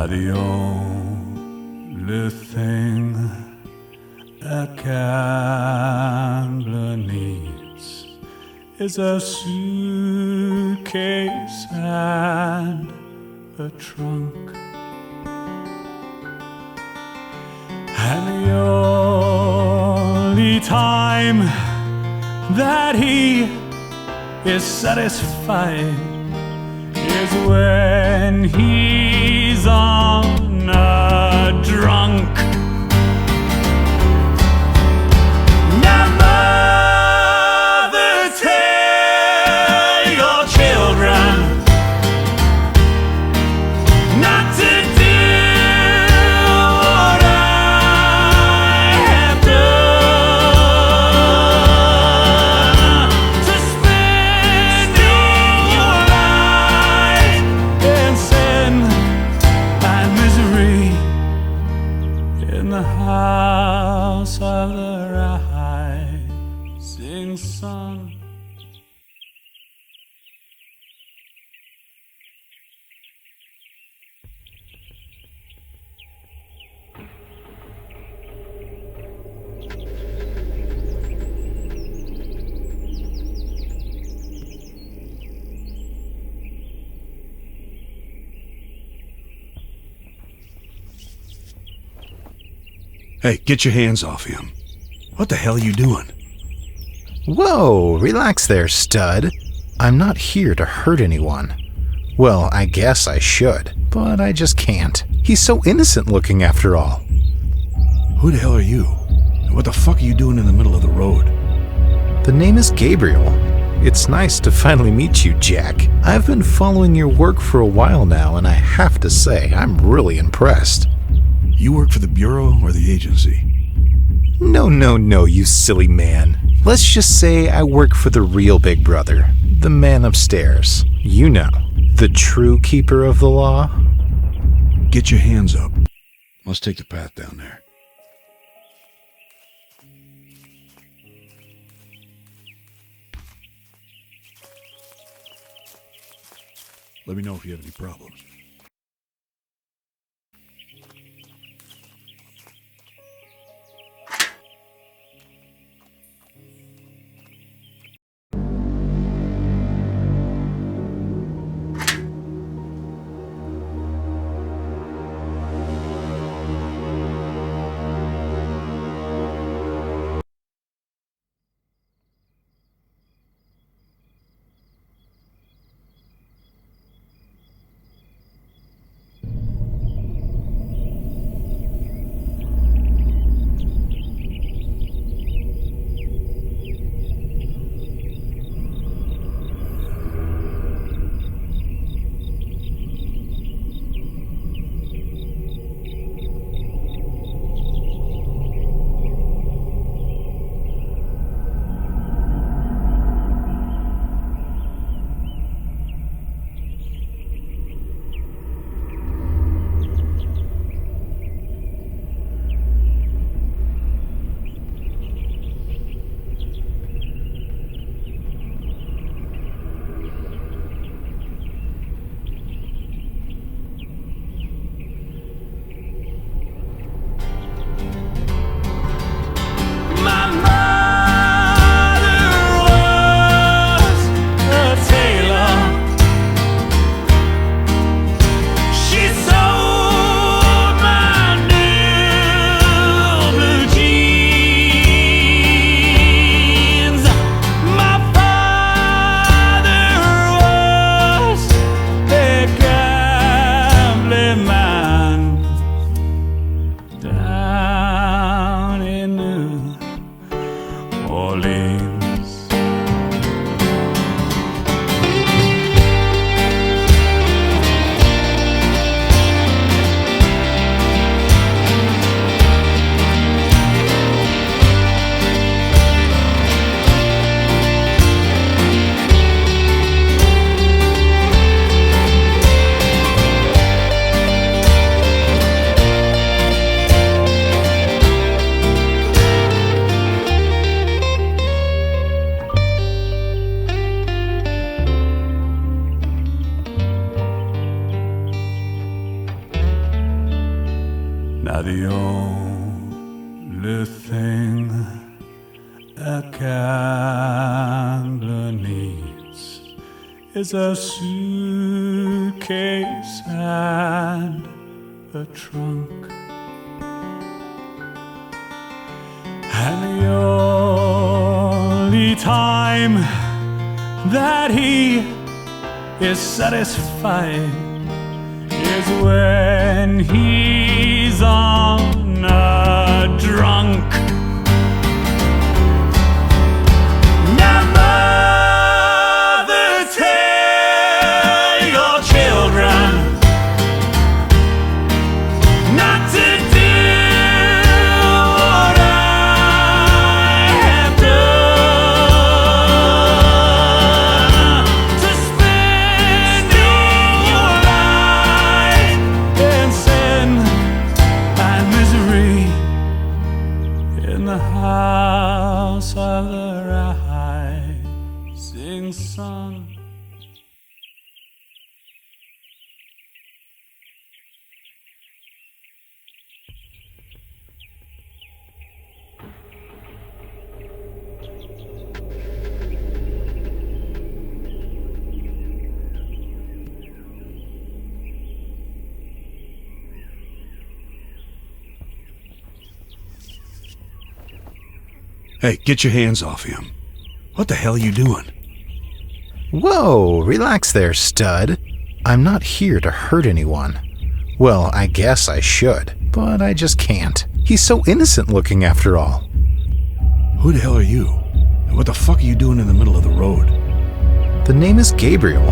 the only thing a gambler needs is a suitcase and a trunk. And the only time that he is satisfied is when he's on a drunk. Now, mother, tell your children not to do what I have done, to spending your life in sin and misery in the house of the rising sun. Hey, get your hands off him. What the hell are you doing? Whoa, relax there, stud. I'm not here to hurt anyone. Well, I guess I should, but I just can't. He's so innocent looking after all. Who the hell are you? And what the fuck are you doing in the middle of the road? The name is Gabriel. It's nice to finally meet you, Jack. I've been following your work for a while now, and I have to say, I'm really impressed. You work for the Bureau or the agency? No, you silly man. Let's just say I work for the real Big Brother, the man upstairs. You know, the true keeper of the law. Get your hands up. Let's take the path down there. Let me know if you have any problems. the only thing a gambler needs is a suitcase and a trunk. And the only time that he is satisfied is when he's on a drunk. Now, mother, tell your children not to do what I have done, to spending your life in sin and misery in the house of the rising sun. Hey, get your hands off him. What the hell are you doing? Whoa, relax there, stud. I'm not here to hurt anyone. Well, I guess I should, but I just can't. He's so innocent looking after all. Who the hell are you? And what the fuck are you doing in the middle of the road? The name is Gabriel.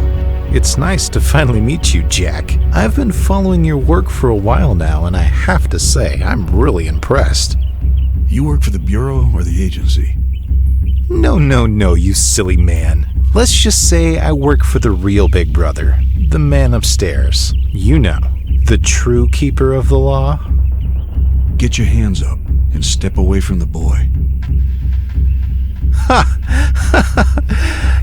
It's nice to finally meet you, Jack. I've been following your work for a while now, and I have to say, I'm really impressed. You work for the Bureau or the agency? No, you silly man. Let's just say I work for the real Big Brother, the man upstairs. You know, the true keeper of the law. Get your hands up and step away from the boy. Ha!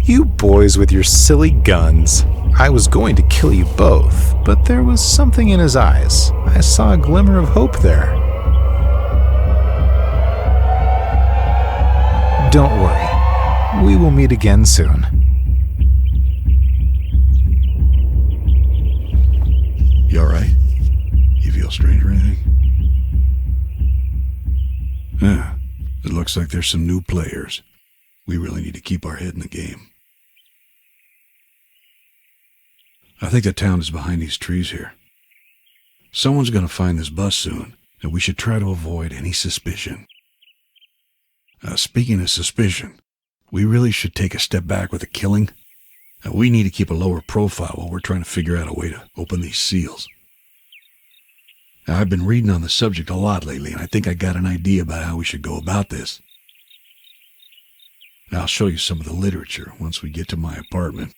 You boys with your silly guns. I was going to kill you both, but there was something in his eyes. I saw a glimmer of hope there. Don't worry. We will meet again soon. You alright? You feel strange or anything? Yeah, it looks like there's some new players. We really need to keep our head in the game. I think the town is behind these trees here. Someone's gonna find this bus soon, and we should try to avoid any suspicion. Speaking of suspicion, we really should take a step back with the killing. We need to keep a lower profile while we're trying to figure out a way to open these seals. I've been reading on the subject a lot lately, and I think I got an idea about how we should go about this. I'll show you some of the literature once we get to my apartment.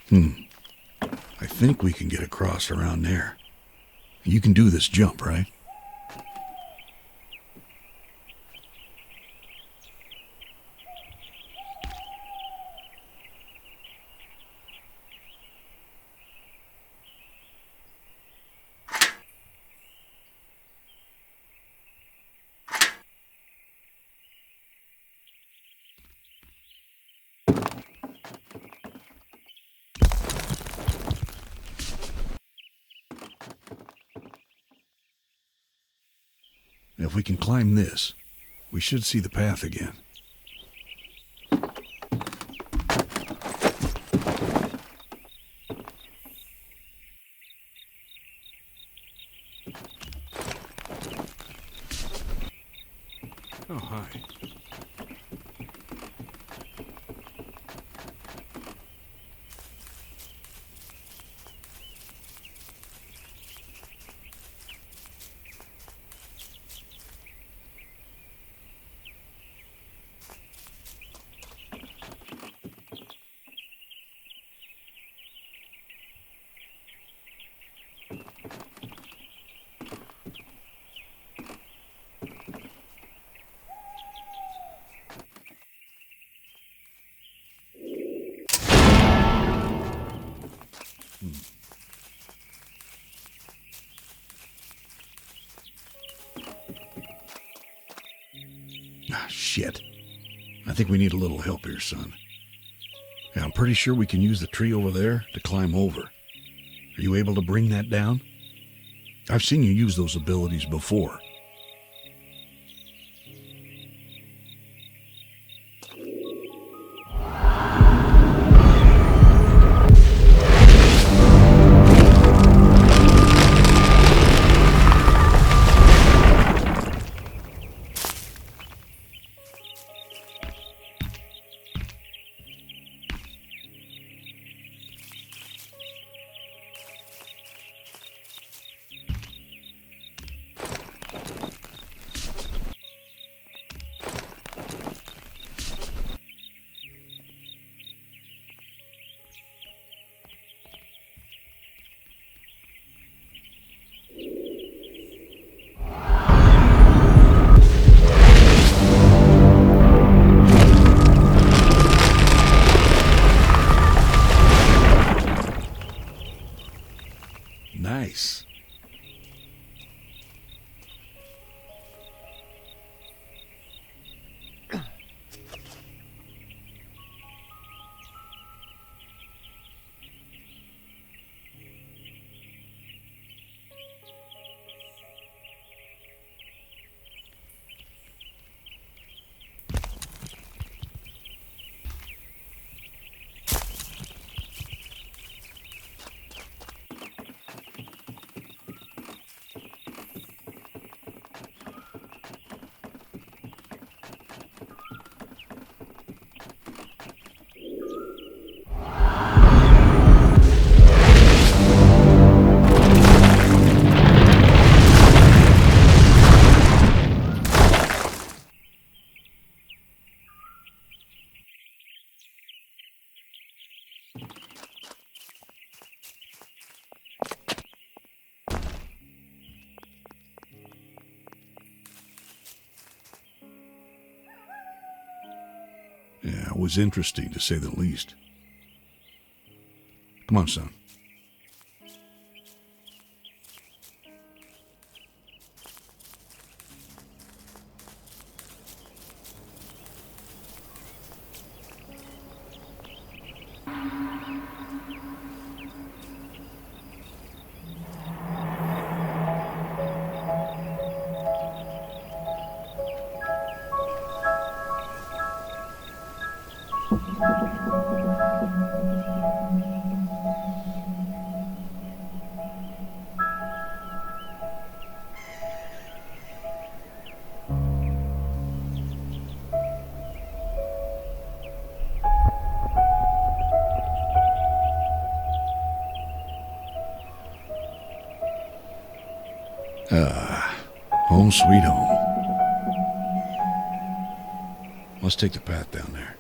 I think we can get across around there. You can do this jump, right? If we can climb this, we should see the path again. Oh, hi. Ah, shit. I think we need a little help here, son. Yeah, I'm pretty sure we can use the tree over there to climb over. Are you able to bring that down? I've seen you use those abilities before. Nice. Yeah, it was interesting to say the least. Come on, son. Home sweet home. Let's take the path down there.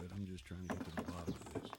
it. I'm just trying to get to the bottom of this.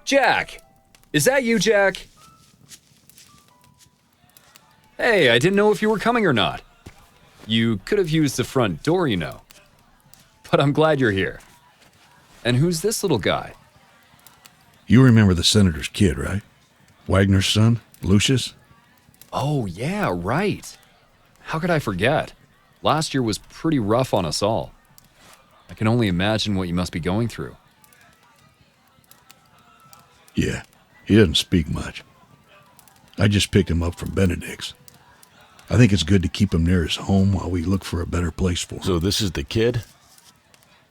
Jack! Is that you, Jack? Hey, I didn't know if you were coming or not. You could have used the front door, you know. But I'm glad you're here. And who's this little guy? You remember the senator's kid, right? Wagner's son, Lucius? Oh, yeah, right. How could I forget? Last year was pretty rough on us all. I can only imagine what you must be going through. Yeah, he doesn't speak much. I just picked him up from Benedict's. I think it's good to keep him near his home while we look for a better place for him. So this is the kid?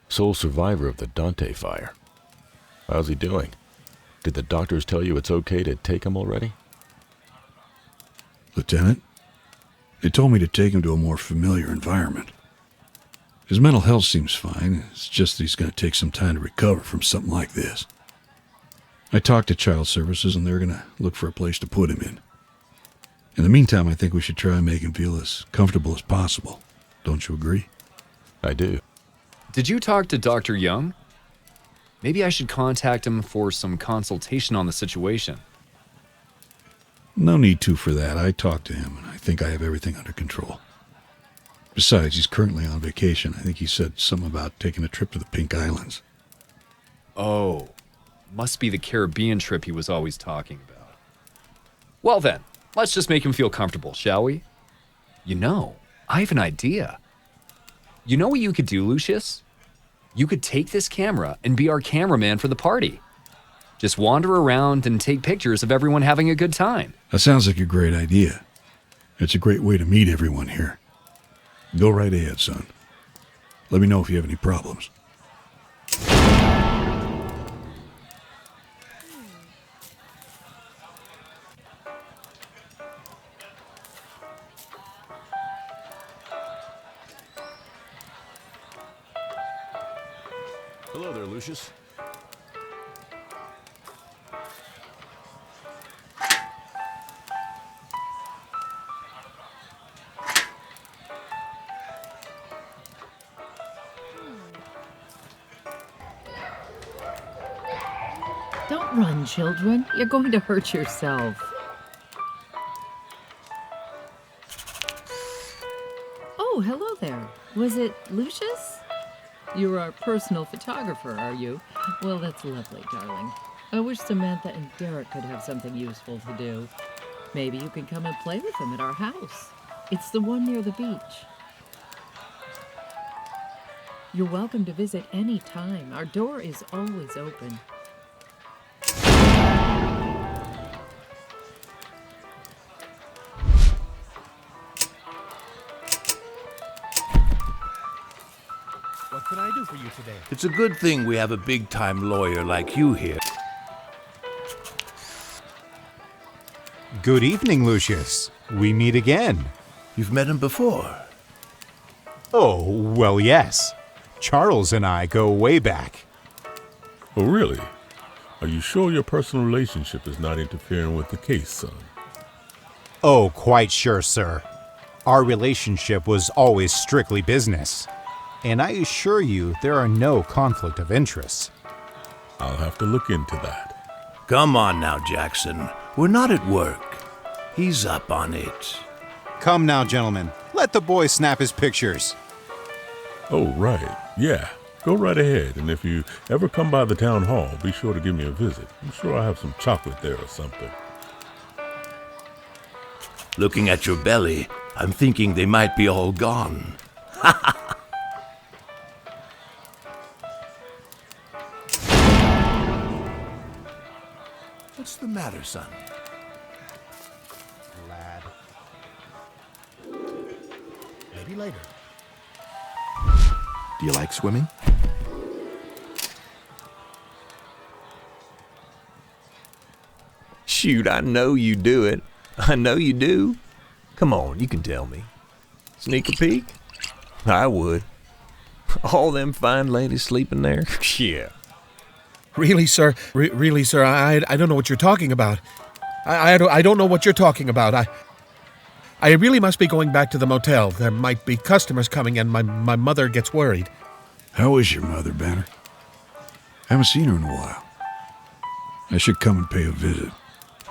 Sole survivor of the Dante fire. How's he doing? Did the doctors tell you it's okay to take him already? Lieutenant, they told me to take him to a more familiar environment. His mental health seems fine. It's just that he's going to take some time to recover from something like this. I talked to Child Services, and they're going to look for a place to put him in. In the meantime, I think we should try and make him feel as comfortable as possible. Don't you agree? I do. Did you talk to Dr. Young? Maybe I should contact him for some consultation on the situation. No need to for that. I talked to him, and I think I have everything under control. Besides, he's currently on vacation. I think he said something about taking a trip to the Pink Islands. Oh, must be the Caribbean trip he was always talking about. Well then, let's just make him feel comfortable, shall we? You know, I have an idea. You know what you could do, Lucius? You could take this camera and be our cameraman for the party. Just wander around and take pictures of everyone having a good time. That sounds like a great idea. It's a great way to meet everyone here. Go right ahead, son. Let me know if you have any problems. Hello there, Lucius. Don't run, children. You're going to hurt yourself. Oh, hello there. Was it Lucius? You're our personal photographer, are you? Well, that's lovely, darling. I wish Samantha and Derek could have something useful to do. Maybe you can come and play with them at our house. It's the one near the beach. You're welcome to visit any time. Our door is always open. What can I do for you today? It's a good thing we have a big-time lawyer like you here. Good evening, Lucius. We meet again. You've met him before. Oh, well, yes. Charles and I go way back. Oh, really? Are you sure your personal relationship is not interfering with the case, son? Oh, quite sure, sir. Our relationship was always strictly business. And I assure you there are no conflict of interests. I'll have to look into that. Come on now, Jackson. We're not at work. He's up on it. Come now, gentlemen. Let the boy snap his pictures. Oh, right. Yeah. Go right ahead, and if you ever come by the town hall, be sure to give me a visit. I'm sure I have some chocolate there or something. Looking at your belly, I'm thinking they might be all gone. What's the matter, son? Lad. Maybe later. Do you like swimming? Shoot, I know you do it. I know you do. Come on, you can tell me. Sneak a peek? I would. All them fine ladies sleeping there? Yeah. Really, sir? Really, sir? I don't know what you're talking about. I don't know what you're talking about. I really must be going back to the motel. There might be customers coming and my mother gets worried. How is your mother, Banner? Haven't seen her in a while. I should come and pay a visit.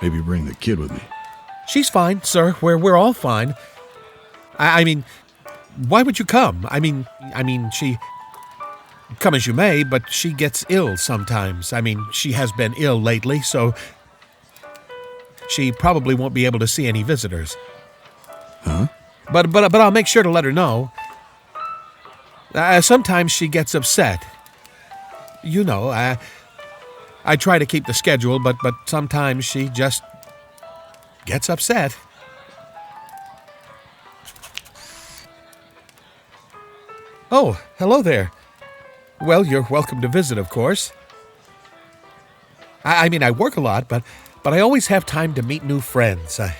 Maybe bring the kid with me. She's fine, sir. We're all fine. I mean, why would you come? I mean, she... Come as you may, but she gets ill sometimes. I mean, she has been ill lately, so... She probably won't be able to see any visitors. Huh? But I'll make sure to let her know. Sometimes she gets upset. You know, I try to keep the schedule, but sometimes she just gets upset. Oh, hello there. Well, you're welcome to visit, of course. I mean, I work a lot, but I always have time to meet new friends. I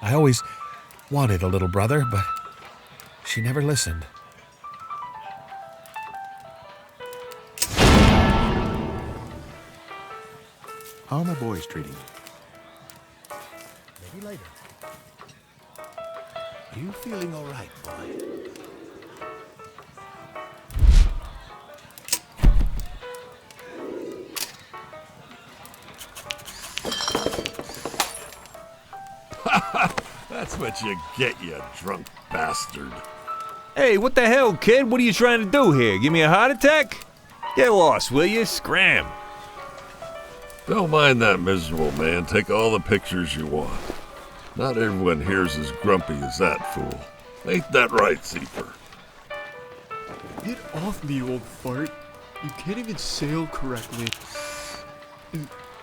always wanted a little brother, but she never listened. How are my boys treating you? Maybe later. Are you feeling all right, boy? That's what you get, you drunk bastard. Hey, what the hell, kid? What are you trying to do here? Give me a heart attack? Get lost, will you? Scram. Don't mind that miserable man. Take all the pictures you want. Not everyone here's as grumpy as that fool. Ain't that right, Seeper? Get off me, you old fart. You can't even sail correctly.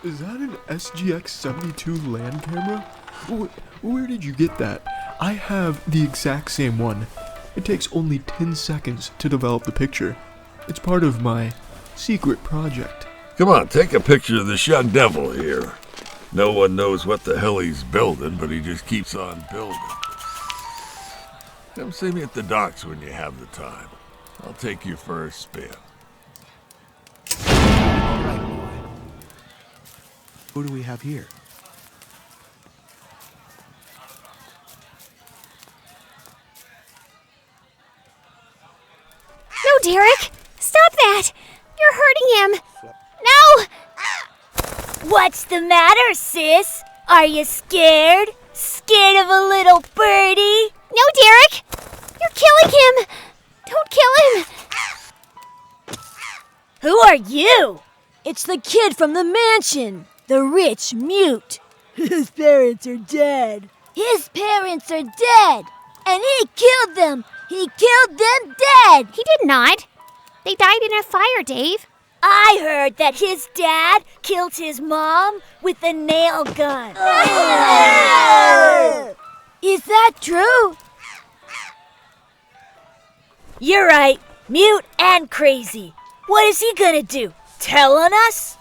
Is that an SGX-72 land camera? Where did you get that? I have the exact same one. It takes only 10 seconds to develop the picture. It's part of my secret project. Come on, take a picture of this young devil here. No one knows what the hell he's building, but he just keeps on building. Come see me at the docks when you have the time. I'll take you for a spin. All right, boy. Who do we have here? No, Derek! Stop that! You're hurting him! No! What's the matter, sis? Are you scared? Scared of a little birdie? No, Derek! You're killing him! Don't kill him! Who are you? It's the kid from the mansion, the rich mute. His parents are dead. His parents are dead, and he killed them. He killed them dead. He did not. They died in a fire, Dave. I heard that his dad killed his mom with a nail gun. Is that true? You're right, mute and crazy. What is he gonna do? Tell on us?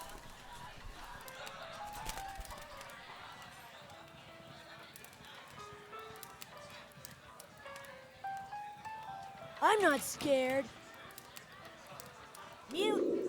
I'm not scared. Mute.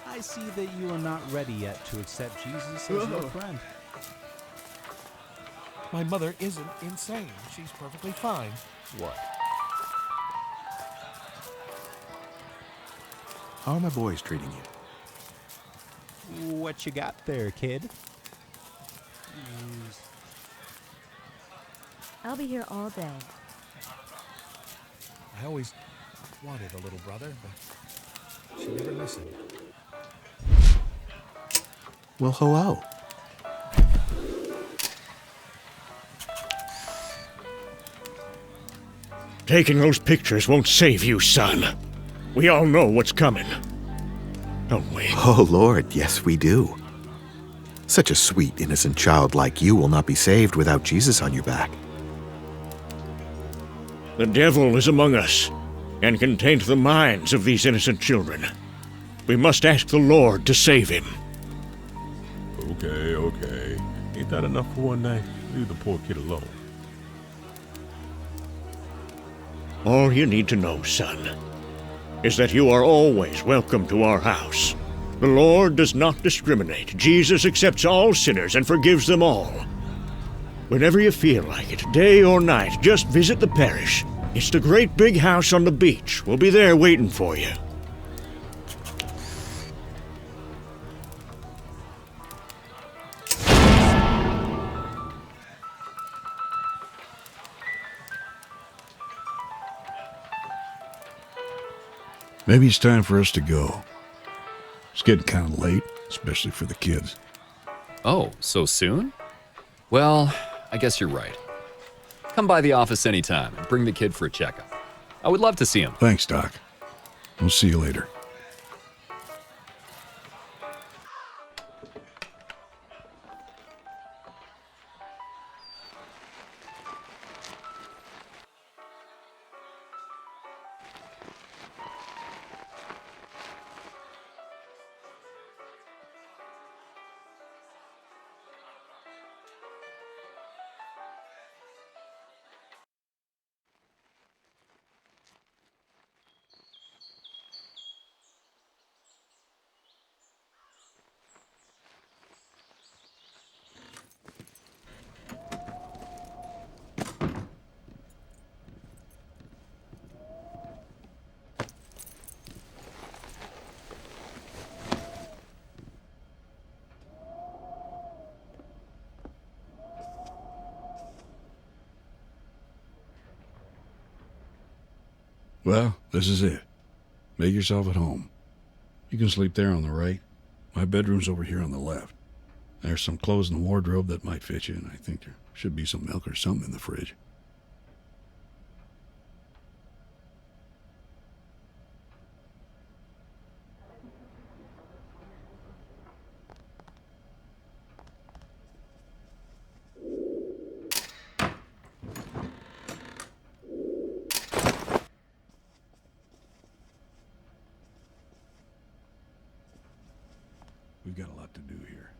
I see that you are not ready yet to accept Jesus as your friend. My mother isn't insane. She's perfectly fine. What? How are my boys treating you? What you got there, kid? I'll be here all day. I always wanted a little brother, but she never listened. Well, hello. Taking those pictures won't save you, son. We all know what's coming. Don't we? Oh, Lord, yes, we do. Such a sweet, innocent child like you will not be saved without Jesus on your back. The devil is among us, and can taint the minds of these innocent children. We must ask the Lord to save him. Okay. Ain't that enough for one night? Leave the poor kid alone. All you need to know, son, is that you are always welcome to our house. The Lord does not discriminate. Jesus accepts all sinners and forgives them all. Whenever you feel like it, day or night, just visit the parish. It's the great big house on the beach. We'll be there waiting for you. Maybe it's time for us to go. It's getting kind of late, especially for the kids. Oh, so soon? Well, I guess you're right. Come by the office anytime and bring the kid for a checkup. I would love to see him. Thanks, Doc. We'll see you later. Well, this is it. Make yourself at home. You can sleep there on the right. My bedroom's over here on the left. There's some clothes in the wardrobe that might fit you, and I think there should be some milk or something in the fridge. We've got a lot to do here.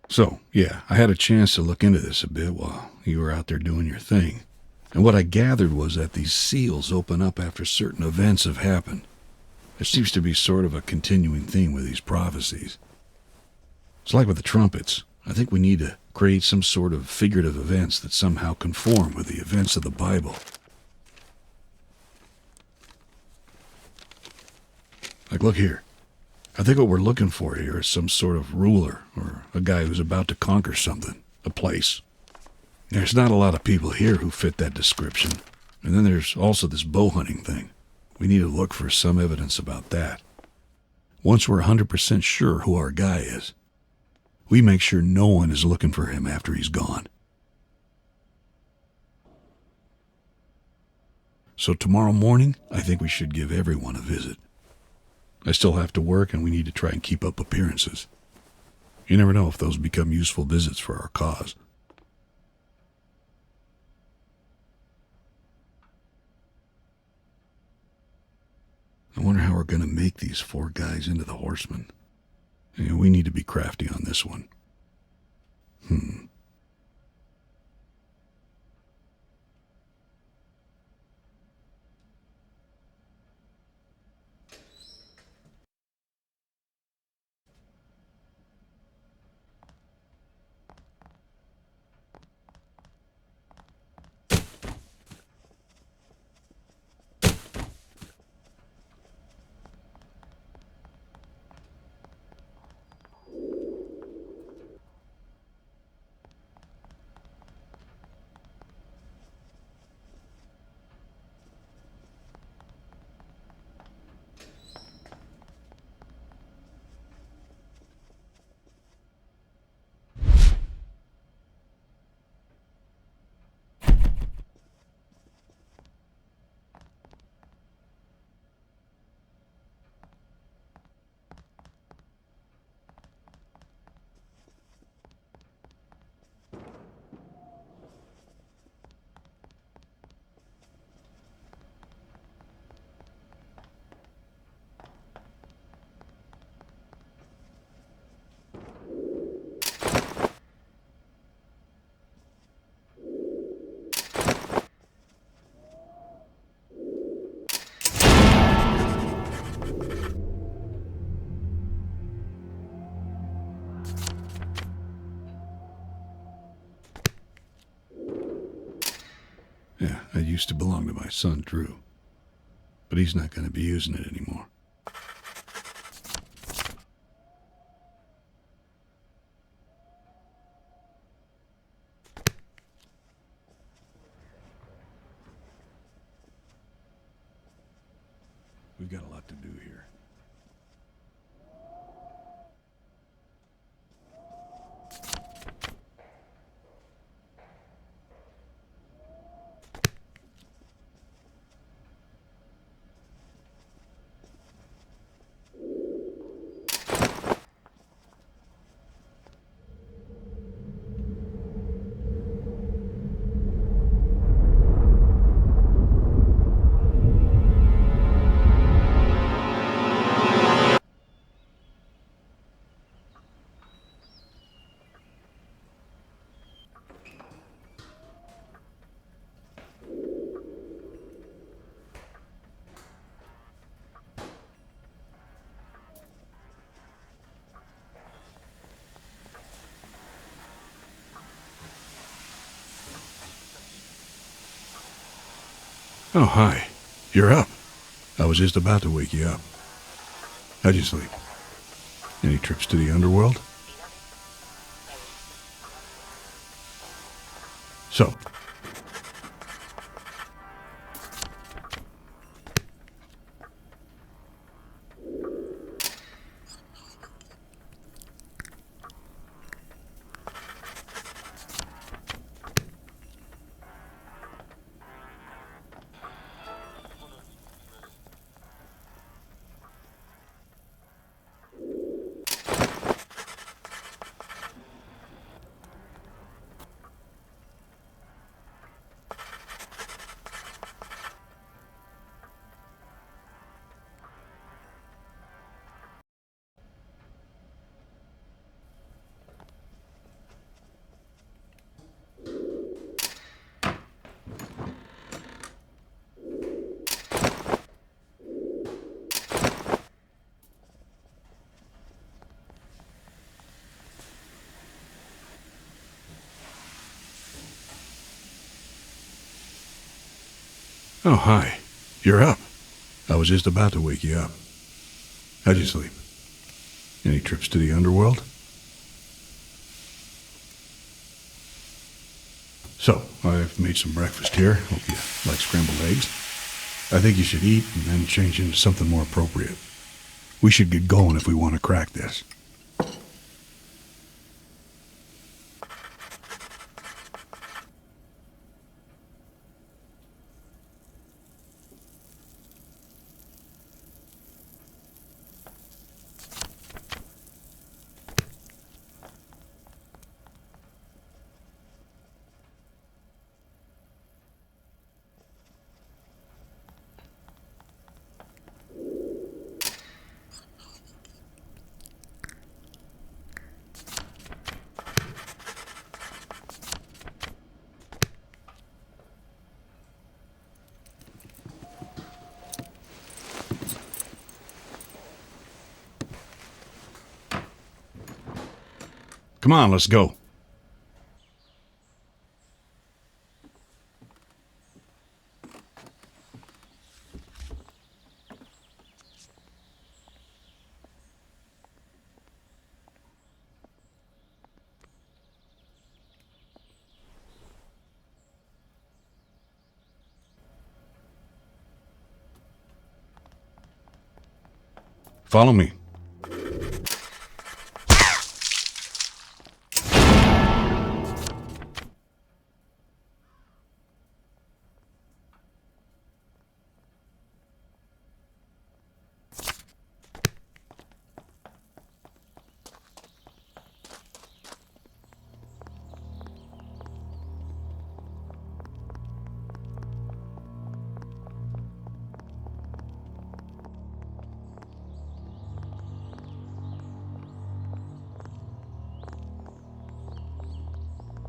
So, yeah, I had a chance to look into this a bit while you were out there doing your thing. And what I gathered was that these seals open up after certain events have happened. There seems to be sort of a continuing theme with these prophecies. It's like with the trumpets. I think we need to create some sort of figurative events that somehow conform with the events of the Bible. Like, look here. I think what we're looking for here is some sort of ruler or a guy who's about to conquer something, a place. There's not a lot of people here who fit that description. And then there's also this bow hunting thing. We need to look for some evidence about that. Once we're 100% sure who our guy is, we make sure no one is looking for him after he's gone. So tomorrow morning, I think we should give everyone a visit. I still have to work, and we need to try and keep up appearances. You never know if those become useful visits for our cause. I wonder how we're going to make these 4 guys into the horsemen. Yeah, we need to be crafty on this one. Yeah, that used to belong to my son, Drew. But he's not going to be using it anymore. We've got a lot to do here. Oh, hi. You're up. I was just about to wake you up. How'd you sleep? Any trips to the underworld? So, oh, hi. You're up. I was just about to wake you up. How'd you sleep? Any trips to the underworld? So, I've made some breakfast here. Hope you like scrambled eggs. I think you should eat and then change into something more appropriate. We should get going if we want to crack this. Come on, let's go. Follow me.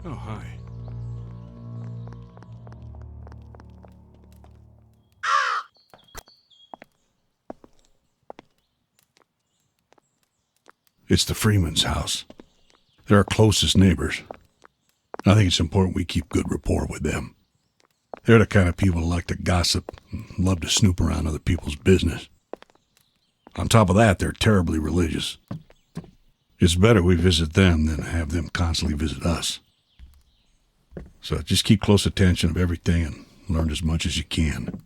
Oh, hi. It's the Freeman's house. They're our closest neighbors. I think it's important we keep good rapport with them. They're the kind of people who like to gossip and love to snoop around other people's business. On top of that, they're terribly religious. It's better we visit them than have them constantly visit us. So just keep close attention of everything and learn as much as you can.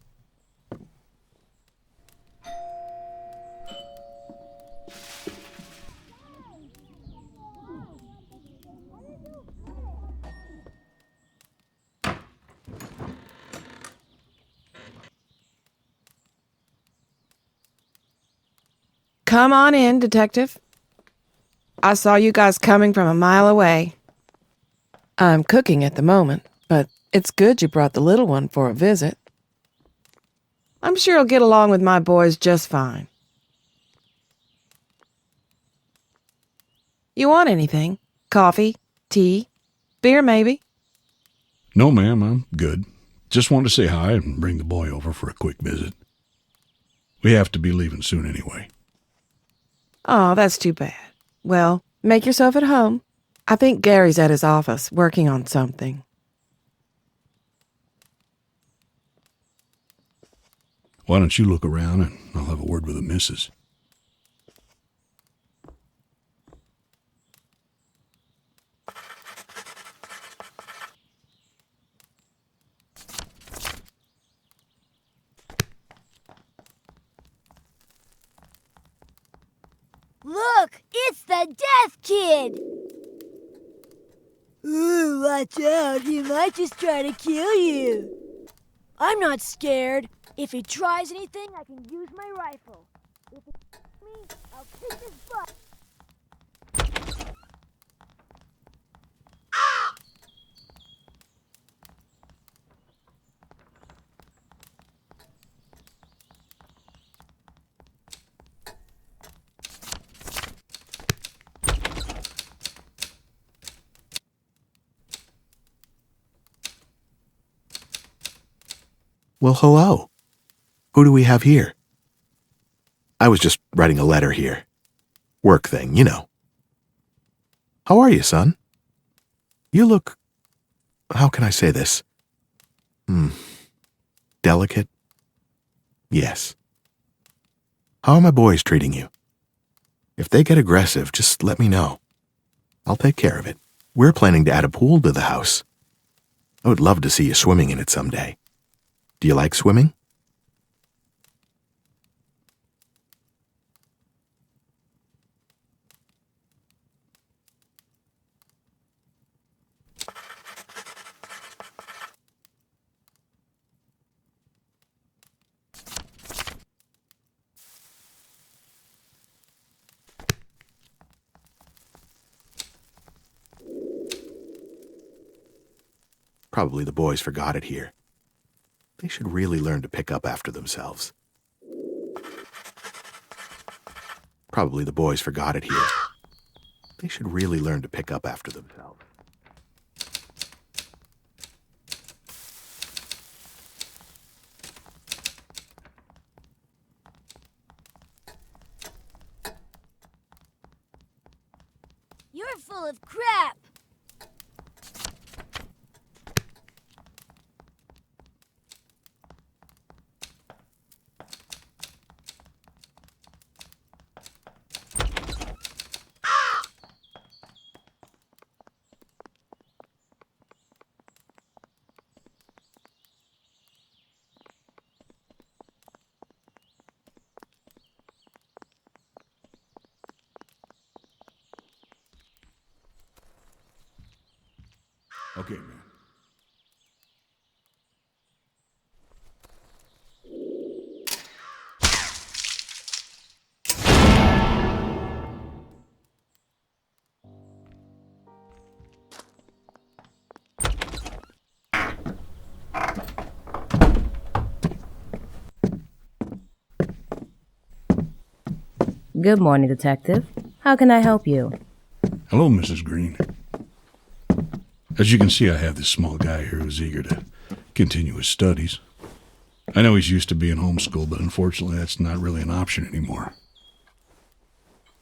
Come on in, Detective. I saw you guys coming from a mile away. I'm cooking at the moment, but it's good you brought the little one for a visit. I'm sure he'll get along with my boys just fine. You want anything? Coffee? Tea? Beer, maybe? No, ma'am, I'm good. Just wanted to say hi and bring the boy over for a quick visit. We have to be leaving soon anyway. Oh, that's too bad. Well, make yourself at home. I think Gary's at his office, working on something. Why don't you look around and I'll have a word with the missus. Look, it's the Death Kid! Ooh, watch out, he might just try to kill you. I'm not scared. If he tries anything, I can use my rifle. If he hits me, I'll kick his butt. Well, hello. Who do we have here? I was just writing a letter here. Work thing, you know. How are you, son? You look... How can I say this? Delicate? Yes. How are my boys treating you? If they get aggressive, just let me know. I'll take care of it. We're planning to add a pool to the house. I would love to see you swimming in it someday. Do you like swimming? Probably the boys forgot it here. They should really learn to pick up after themselves. Probably the boys forgot it here. They should really learn to pick up after themselves. You're full of crap. Okay, man. Good morning, Detective. How can I help you? Hello, Mrs. Green. As you can see, I have this small guy here who's eager to continue his studies. I know he's used to being homeschooled, but unfortunately that's not really an option anymore.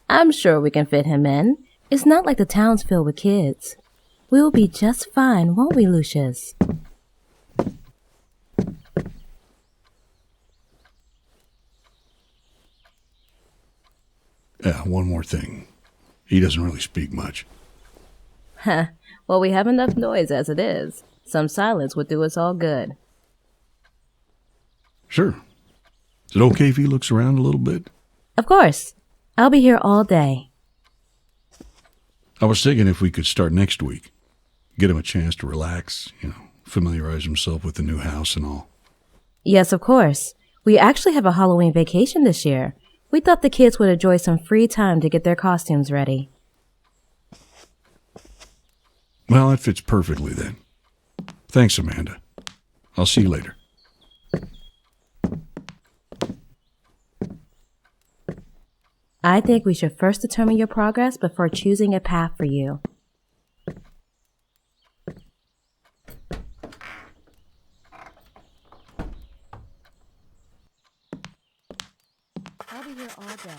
I'm sure we can fit him in. It's not like the town's filled with kids. We'll be just fine, won't we, Lucius? Yeah, one more thing. He doesn't really speak much. Heh, well, we have enough noise as it is. Some silence would do us all good. Sure. Is it okay if he looks around a little bit? Of course. I'll be here all day. I was thinking if we could start next week. Get him a chance to relax, familiarize himself with the new house and all. Yes, of course. We actually have a Halloween vacation this year. We thought the kids would enjoy some free time to get their costumes ready. Well, that fits perfectly then. Thanks, Amanda. I'll see you later. I think we should first determine your progress before choosing a path for you. I'll be here all day.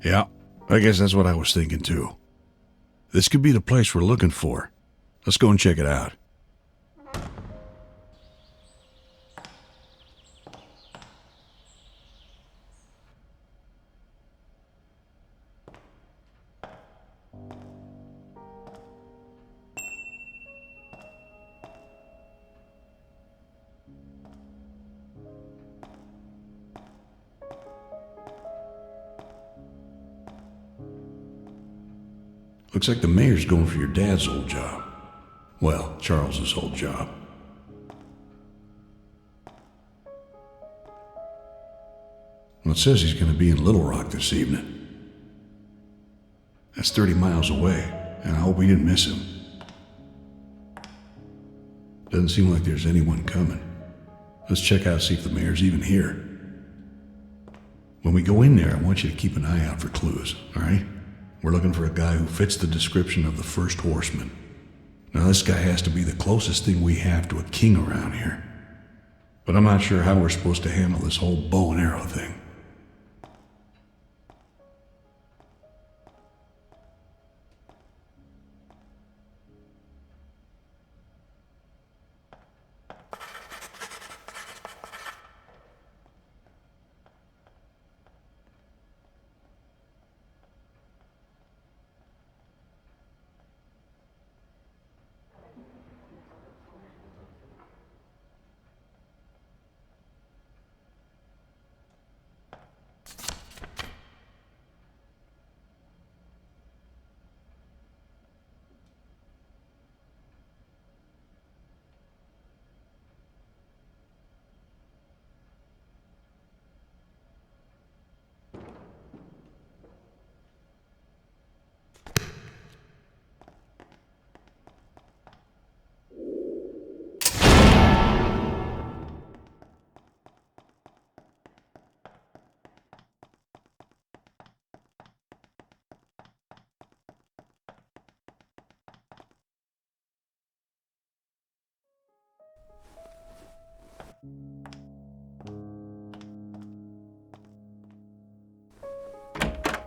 Yeah, I guess that's what I was thinking too. This could be the place we're looking for. Let's go and check it out. Looks like the mayor's going for your dad's old job. Well, Charles's old job. Well, it says he's going to be in Little Rock this evening. That's 30 miles away, and I hope we didn't miss him. Doesn't seem like there's anyone coming. Let's check out, see if the mayor's even here. When we go in there, I want you to keep an eye out for clues, all right? We're looking for a guy who fits the description of the first horseman. Now, this guy has to be the closest thing we have to a king around here. But I'm not sure how we're supposed to handle this whole bow and arrow thing.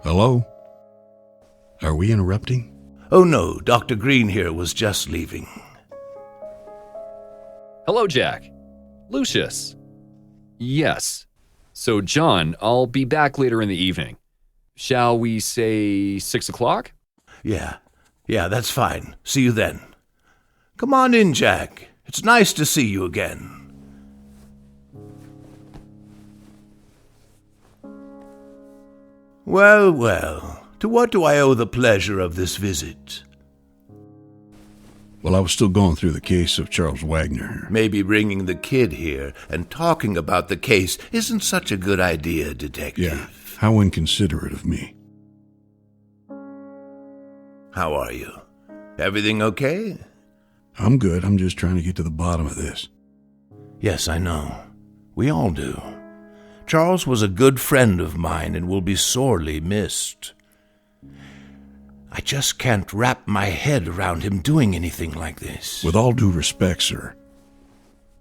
Hello? Are we interrupting? Oh no, Dr. Green here was just leaving. Hello, Jack. Lucius. Yes. So, John, I'll be back later in the evening. Shall we say 6 o'clock? Yeah, that's fine. See you then. Come on in, Jack. It's nice to see you again. Well, to what do I owe the pleasure of this visit? Well, I was still going through the case of Charles Wagner. Maybe bringing the kid here and talking about the case isn't such a good idea, Detective. Yeah, how inconsiderate of me. How are you? Everything okay? I'm good. I'm just trying to get to the bottom of this. Yes, I know. We all do. Charles was a good friend of mine and will be sorely missed. I just can't wrap my head around him doing anything like this. With all due respect, sir,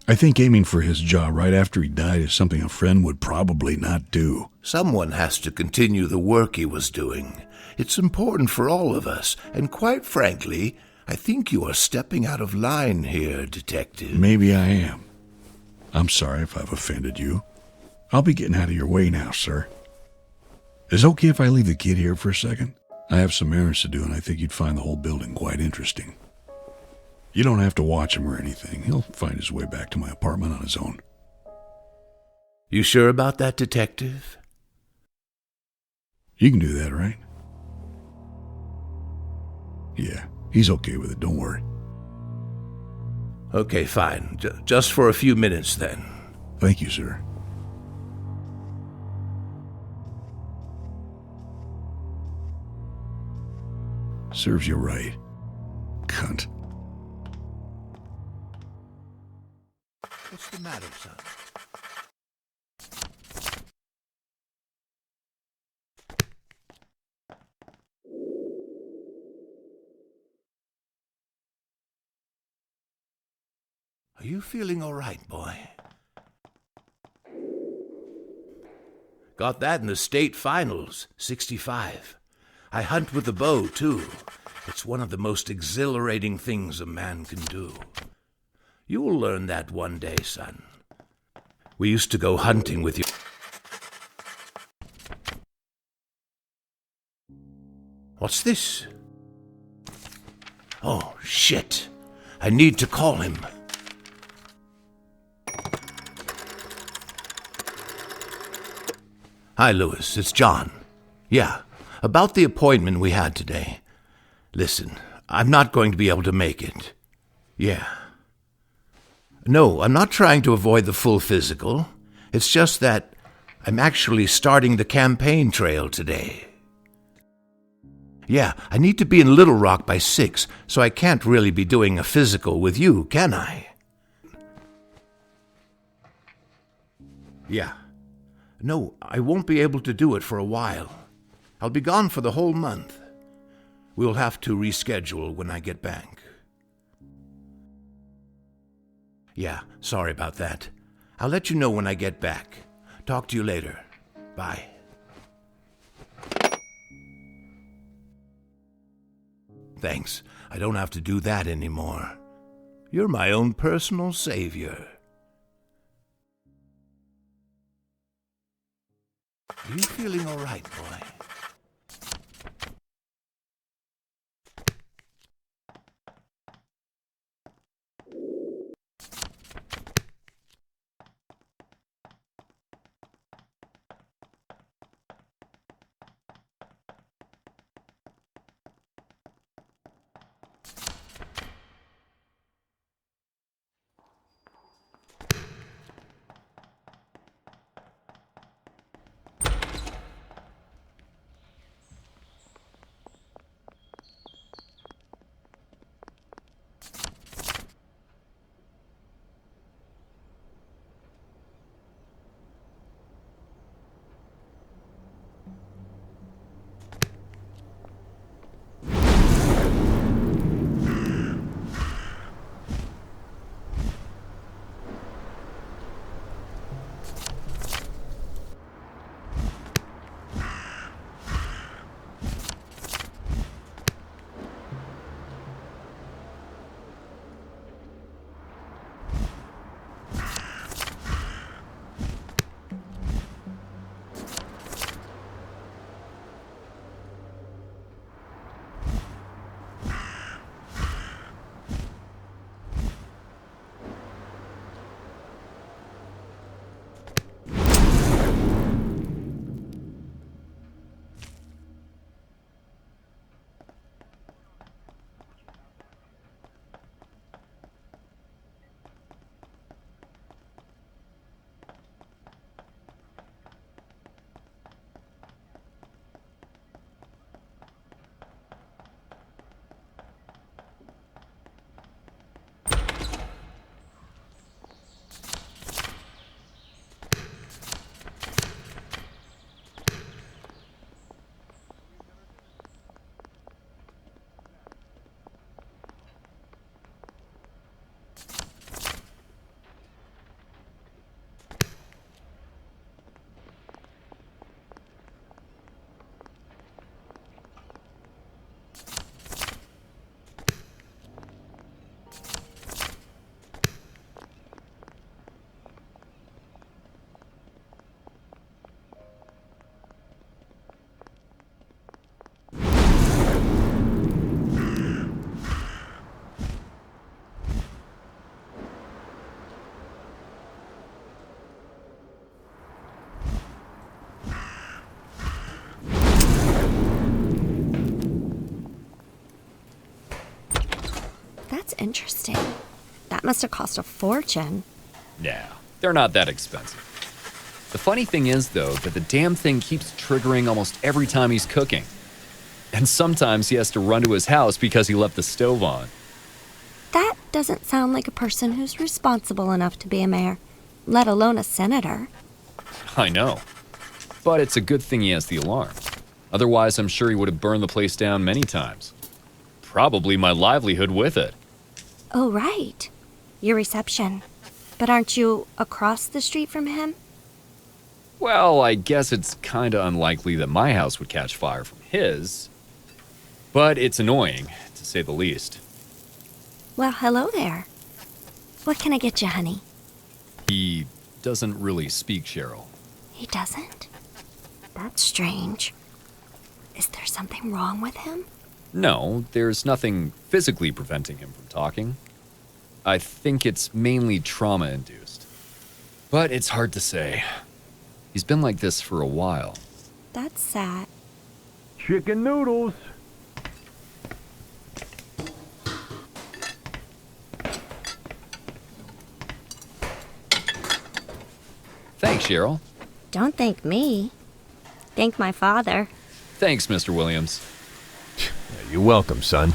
I think aiming for his jaw right after he died is something a friend would probably not do. Someone has to continue the work he was doing. It's important for all of us, and quite frankly, I think you are stepping out of line here, Detective. Maybe I am. I'm sorry if I've offended you. I'll be getting out of your way now, sir. Is it okay if I leave the kid here for a second? I have some errands to do, and I think you'd find the whole building quite interesting. You don't have to watch him or anything. He'll find his way back to my apartment on his own. You sure about that, Detective? You can do that, right? Yeah, he's okay with it, don't worry. Okay, fine. Just for a few minutes, then. Thank you, sir. Serves you right. Cunt. What's the matter, son? Are you feeling all right, boy? Got that in the state finals, 65. I hunt with the bow, too. It's one of the most exhilarating things a man can do. You will learn that one day, son. We used to go hunting with you. What's this? Oh, shit. I need to call him. Hi, Louis. It's John. Yeah, about the appointment we had today. Listen, I'm not going to be able to make it. Yeah. No, I'm not trying to avoid the full physical. It's just that I'm actually starting the campaign trail today. Yeah, I need to be in Little Rock by 6, so I can't really be doing a physical with you, can I? Yeah. No, I won't be able to do it for a while. I'll be gone for the whole month. We'll have to reschedule when I get back. Yeah, sorry about that. I'll let you know when I get back. Talk to you later. Bye. Thanks. I don't have to do that anymore. You're my own personal savior. Are you feeling all right, boy? That's interesting. That must have cost a fortune. Nah, they're not that expensive. The funny thing is, though, that the damn thing keeps triggering almost every time he's cooking. And sometimes he has to run to his house because he left the stove on. That doesn't sound like a person who's responsible enough to be a mayor, let alone a senator. I know. But it's a good thing he has the alarm. Otherwise, I'm sure he would have burned the place down many times. Probably my livelihood with it. Oh, right. Your reception. But aren't you across the street from him? Well, I guess it's kinda unlikely that my house would catch fire from his, but it's annoying, to say the least. Well, hello there. What can I get you, honey? He doesn't really speak, Cheryl. He doesn't? That's strange. Is there something wrong with him? No, there's nothing physically preventing him from talking. I think it's mainly trauma-induced. But it's hard to say. He's been like this for a while. That's sad. Chicken noodles. Thanks, Cheryl. Don't thank me. Thank my father. Thanks, Mr. Williams. You're welcome, son.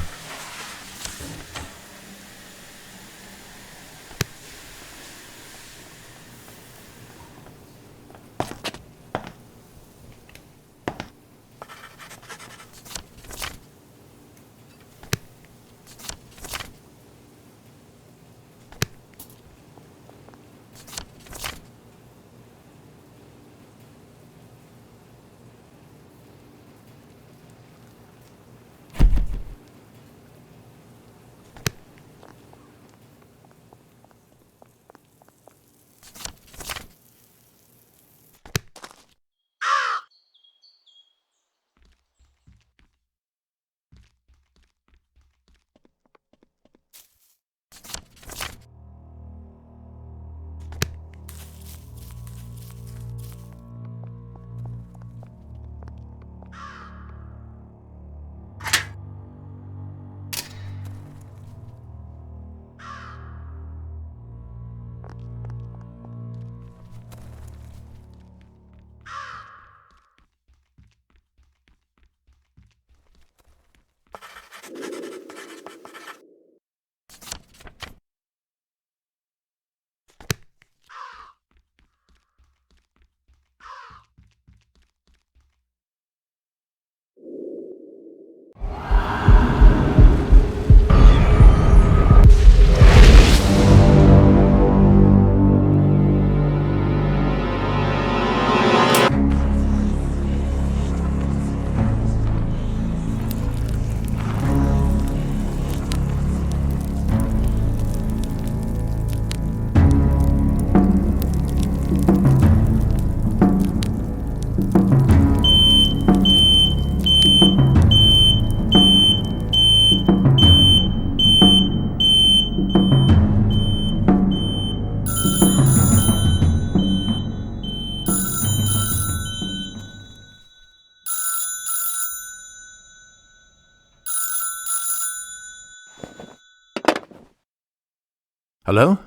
Hello?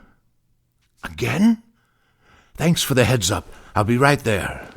Again? Thanks for the heads up. I'll be right there.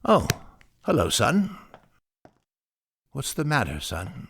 Oh, hello, son. What's the matter, son?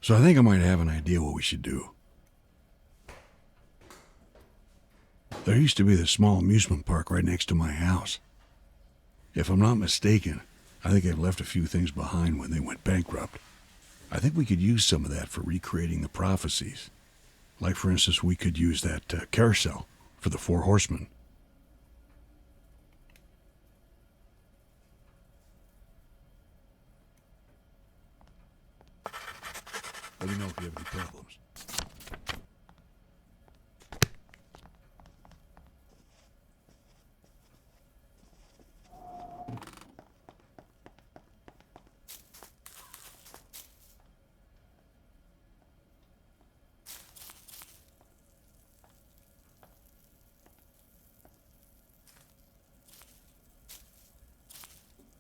So I think I might have an idea what we should do. There used to be this small amusement park right next to my house. If I'm not mistaken, I think they've left a few things behind when they went bankrupt. I think we could use some of that for recreating the prophecies. Like, for instance, we could use that carousel for the 4 horsemen. Let me know if you have any problems.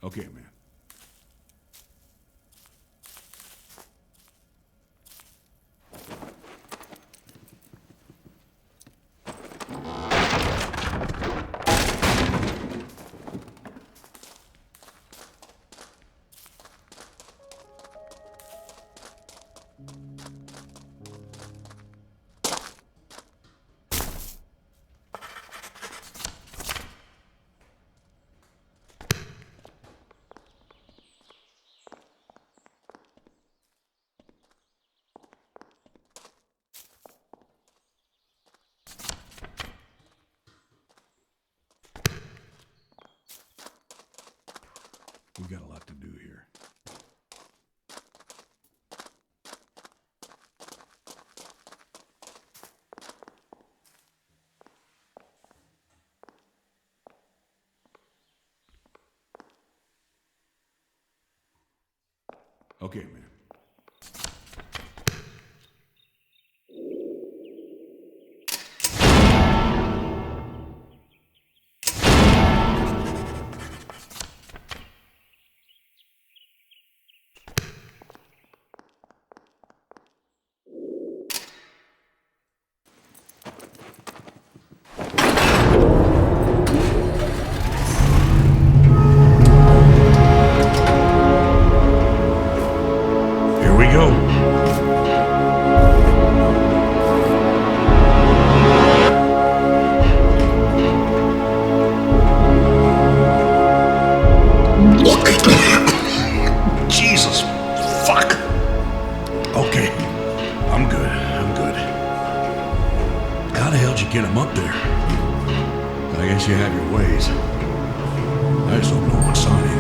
Okay, man. We've got a lot to do here. Okay, man. Here we go. Jesus, fuck. Okay, I'm good. How the hell did you get him up there? I guess you have your ways. I just hope no one saw anything.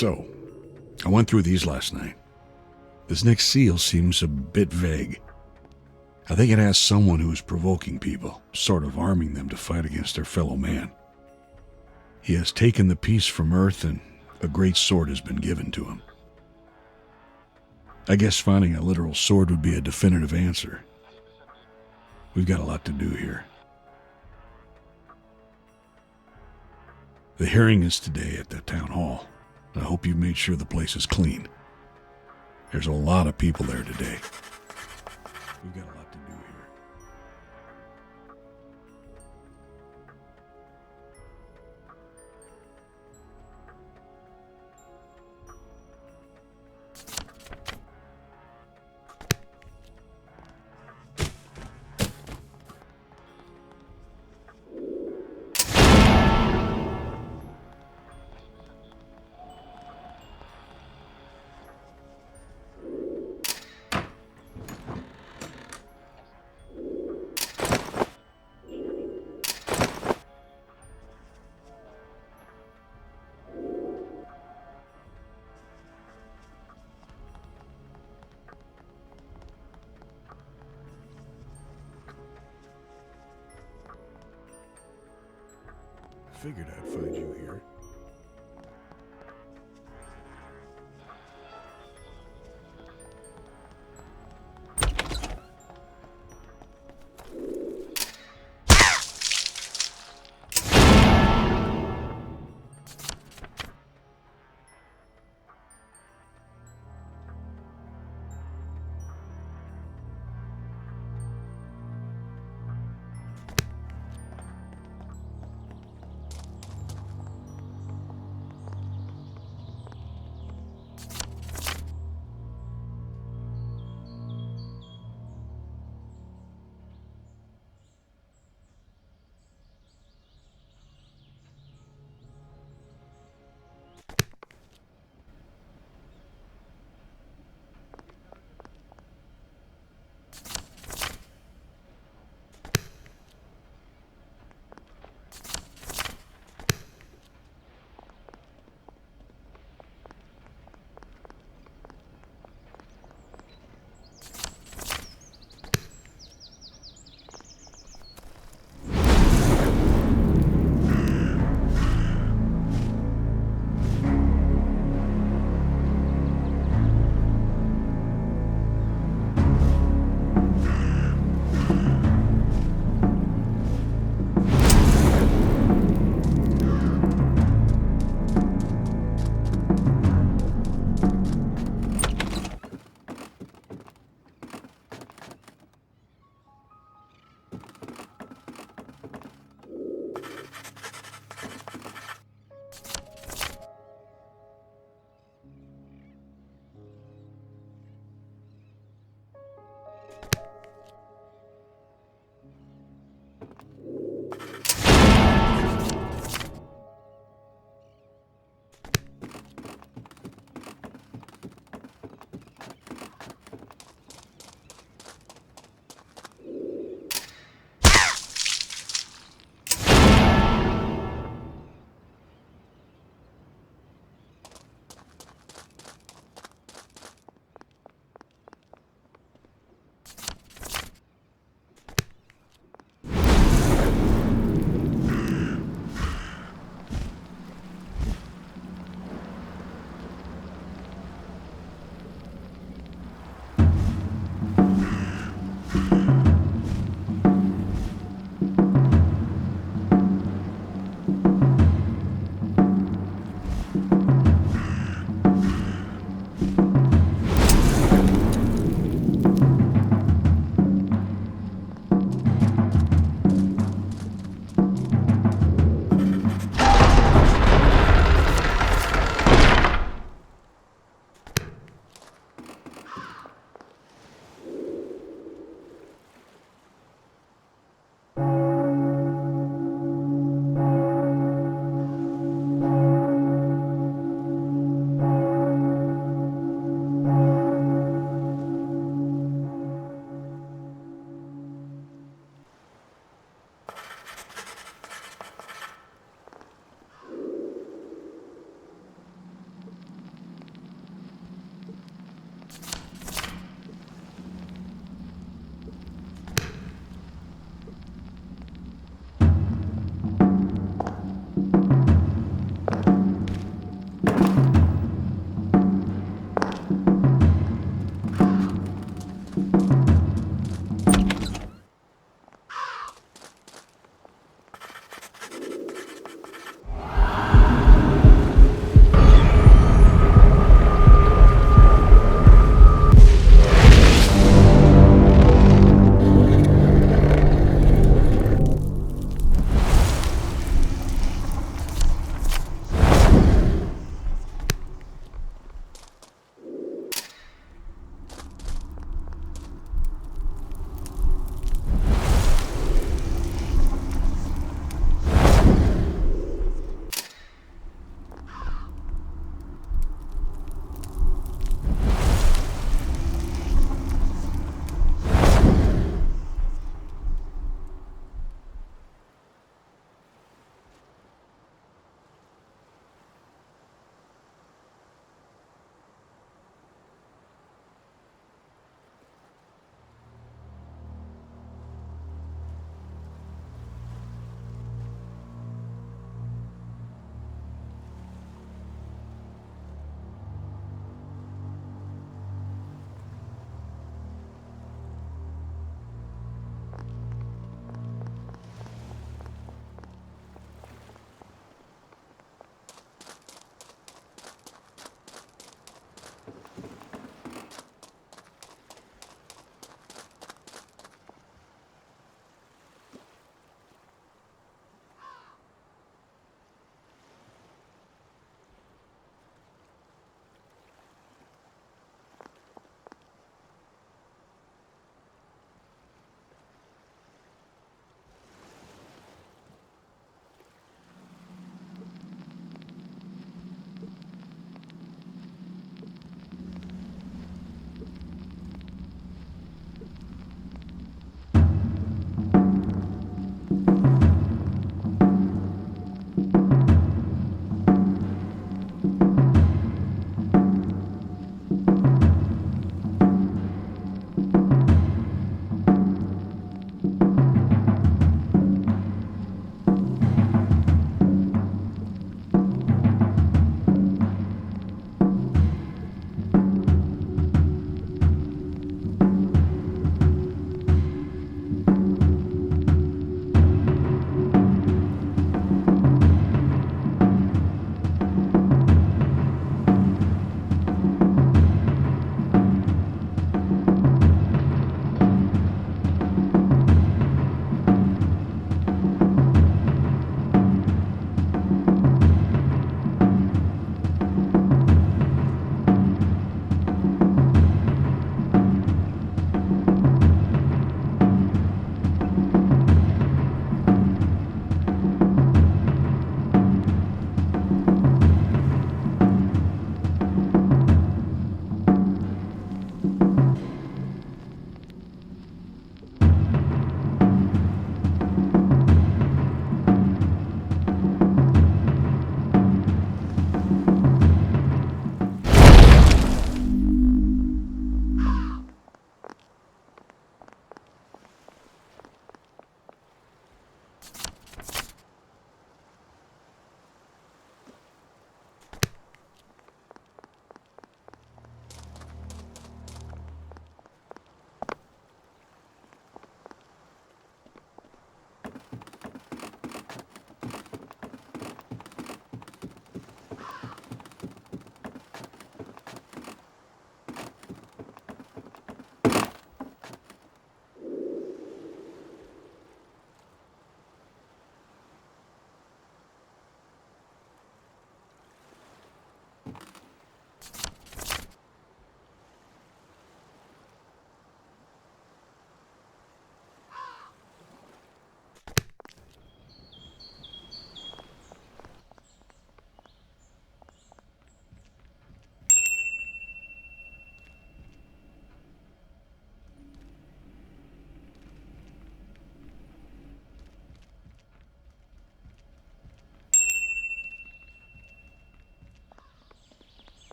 So, I went through these last night. This next seal seems a bit vague. I think it has someone who is provoking people, sort of arming them to fight against their fellow man. He has taken the peace from Earth, and a great sword has been given to him. I guess finding a literal sword would be a definitive answer. We've got a lot to do here. The hearing is today at the town hall. I hope you've made sure the place is clean. There's a lot of people there today. We've got a lot to do here. Figured I'd find you here.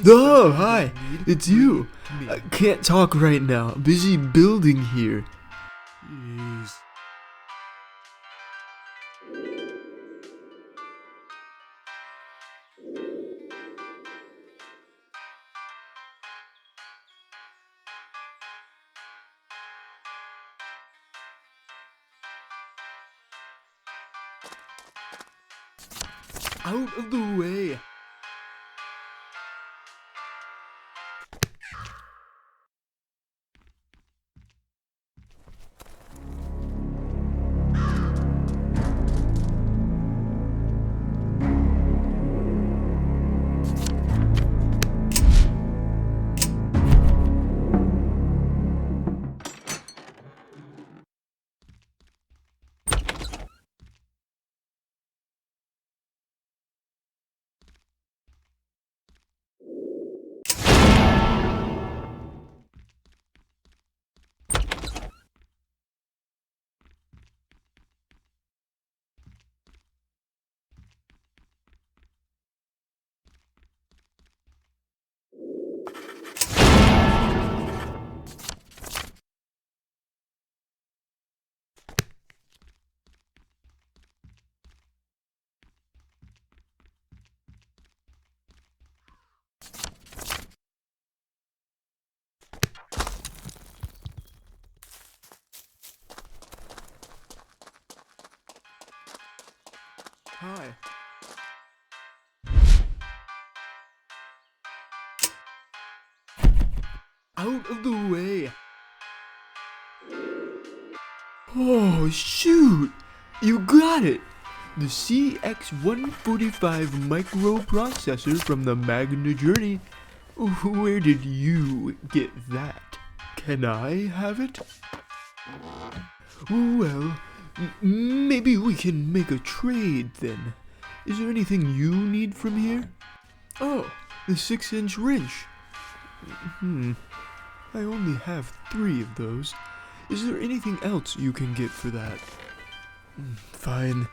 Oh, hi. It's you. I can't talk right now. Busy building here. Jeez. Out of the way. Hi. Out of the way. Oh, shoot! You got it! The CX-145 microprocessor from the Magna Journey. Where did you get that? Can I have it? Well, maybe we can make a trade then. Is there anything you need from here? Oh, the 6-inch wrench. I only have 3 of those. Is there anything else you can get for that? Fine.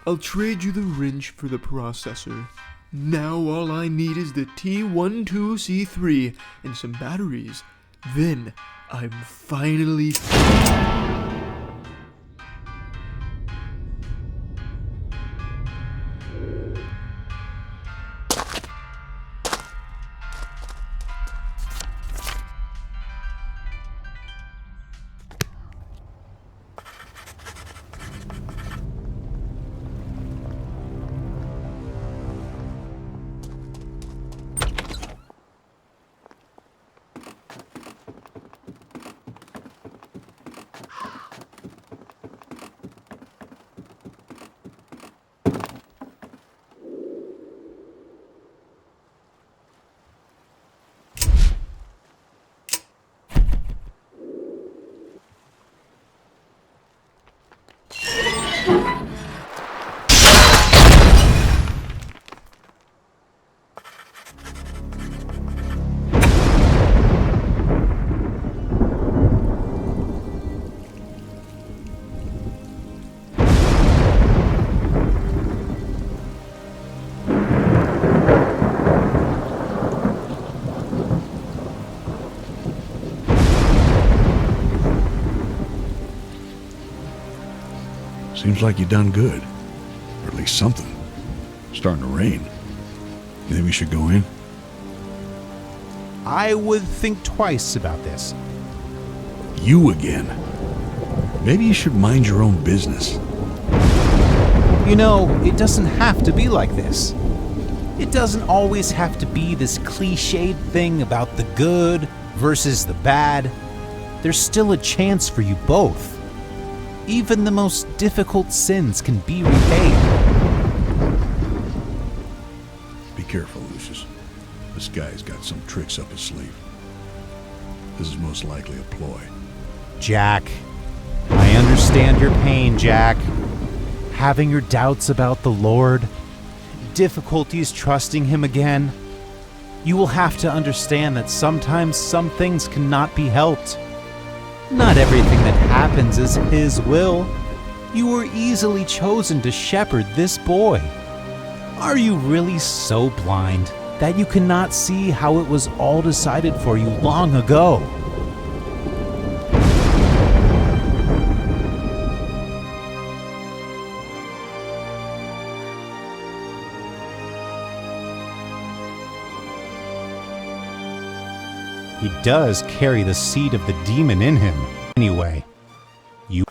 I'll trade you the wrench for the processor. Now all I need is the T12C3 and some batteries. Then I'm finally... Seems like you done good. Or at least something. Starting to rain. You think we should go in? I would think twice about this. You again. Maybe you should mind your own business. You know, it doesn't have to be like this. It doesn't always have to be this cliched thing about the good versus the bad. There's still a chance for you both. Even the most difficult sins can be repaid. Be careful, Lucius. This guy's got some tricks up his sleeve. This is most likely a ploy. Jack, I understand your pain, Jack. Having your doubts about the Lord, difficulties trusting Him again. You will have to understand that sometimes some things cannot be helped. Not everything that happens is His will. You were easily chosen to shepherd this boy. Are you really so blind that you cannot see how it was all decided for you long ago? He does carry the seed of the demon in him. Anyway, you...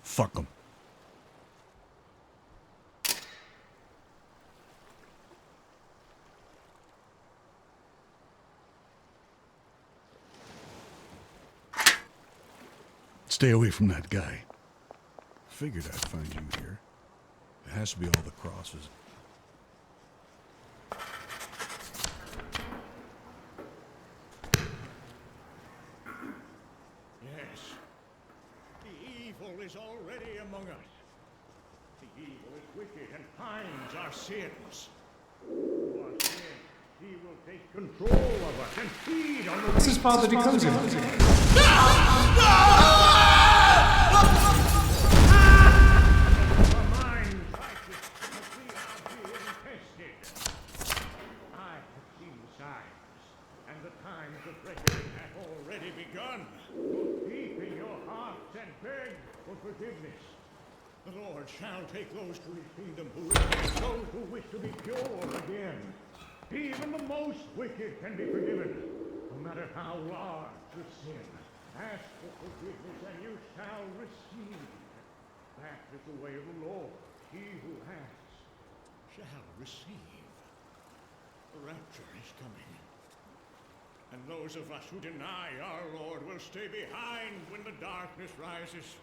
Fuck him. Stay away from that guy. Figured I'd find you here. It has to be all the crosses. Yes, the evil is already among us. The evil is wicked and finds our sins. Through our sins, he will take control of us and feed on the... This is Father Decosia. Forgiveness. The Lord shall take those to his kingdom who repent, those who wish to be pure again. Even the most wicked can be forgiven, no matter how large the sin. Ask for forgiveness and you shall receive. That is the way of the Lord. He who asks shall receive. The rapture is coming. And those of us who deny our Lord will stay behind when the darkness rises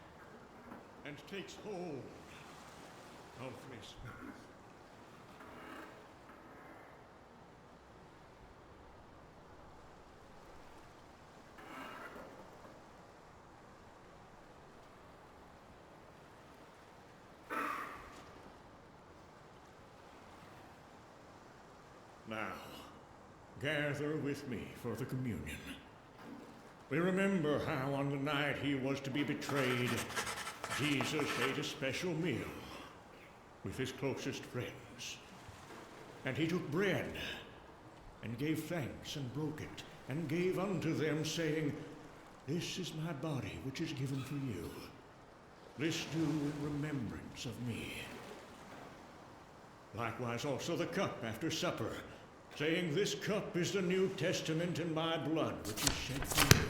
and takes hold of this earth. Now, gather with me for the communion. We remember how on the night he was to be betrayed, Jesus ate a special meal with his closest friends. And he took bread and gave thanks and broke it and gave unto them, saying, "This is my body, which is given for you. This do in remembrance of me." Likewise also the cup after supper, saying, "This cup is the New Testament in my blood, which is shed for you."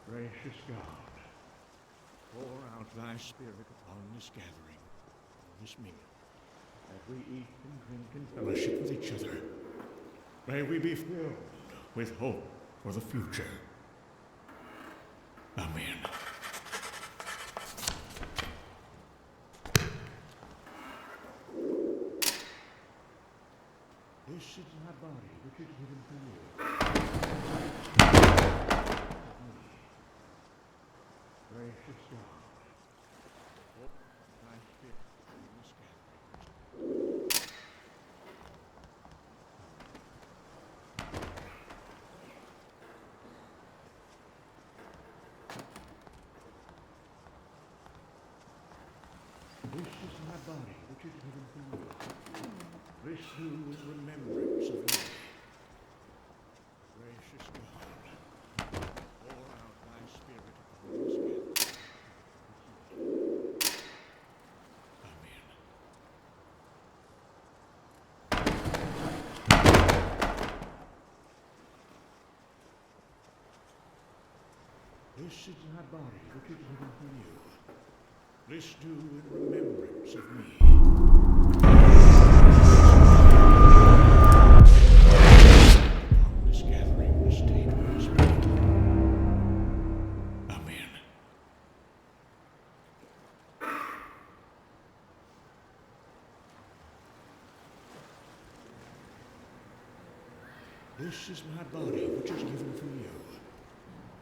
Gracious God, pour out thy Spirit upon this gathering, this meal, as we eat and drink in fellowship with each other. May we be filled with hope for the future. Amen. This is my body, which is given for you. Gracious God, pour thy Spirit in this gathering. This is my body, which is given for you. This do in remembrance of me. Gracious God, pour out thy Spirit upon this gathering. Amen. This is my body, which is given for you. This do in remembrance of me. Upon this gathering, this table is spread. Amen. This is my body, which is given for you.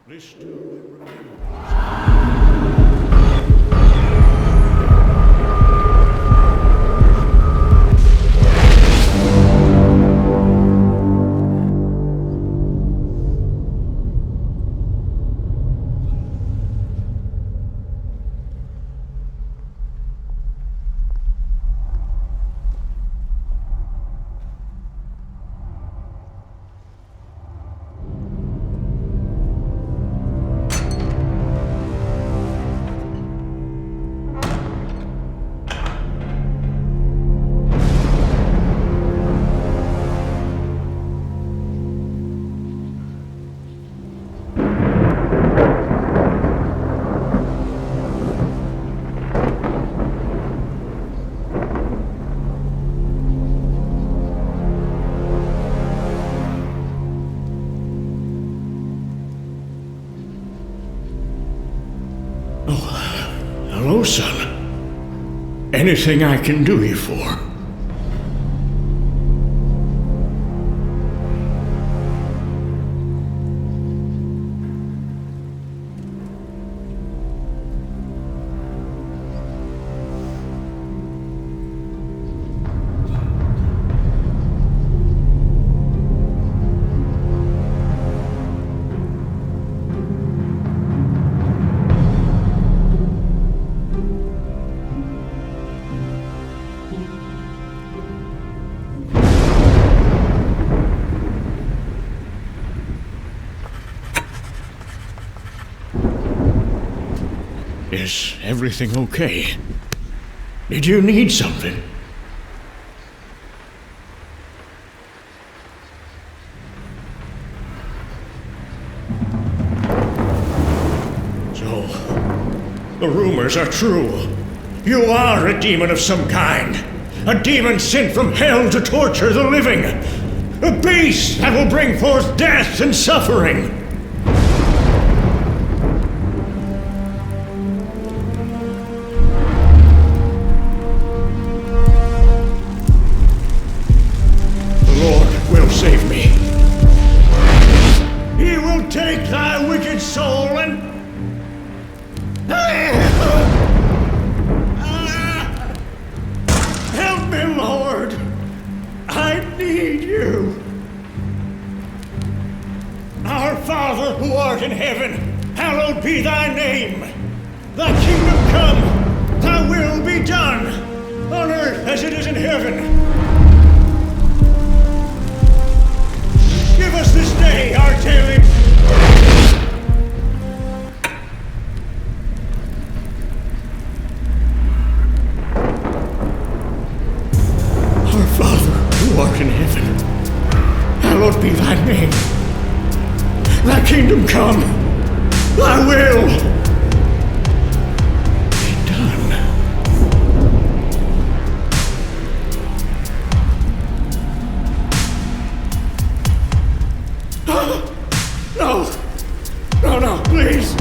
This do in remembrance. Hello, son. Anything I can do you for? Is everything okay? Did you need something? So, the rumors are true. You are a demon of some kind. A demon sent from hell to torture the living. A beast that will bring forth death and suffering. Save me. He will take thy wicked soul and... Help me, Lord. I need you. Our Father who art in heaven, hallowed be thy name. Thy kingdom come, thy will be done, on earth as it is in heaven. Give us this day our daily... Our Father, who art in heaven, hallowed be thy name. Thy kingdom come, thy will be done. No, please.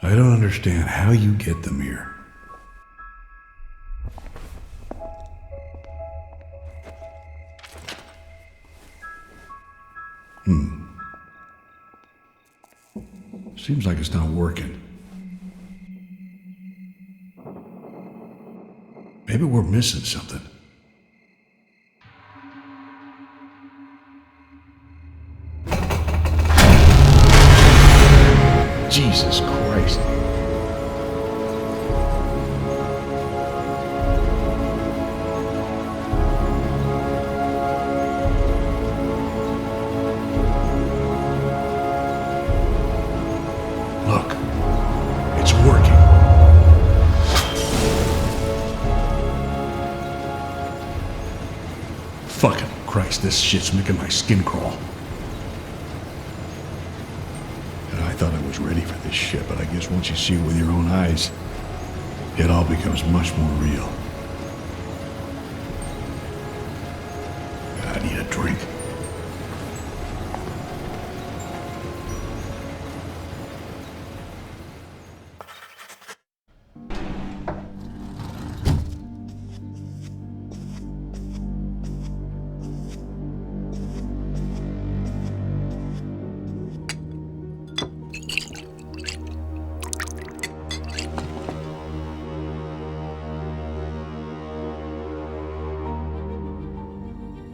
I don't understand how you get the mirror. Seems like it's not working. Maybe we're missing something. Jesus Christ. Look, it's working. Fucking Christ, this shit's making my skin crawl. And I thought I was ready for this shit, but I guess once you see it with your own eyes, it all becomes much more real. I need a drink.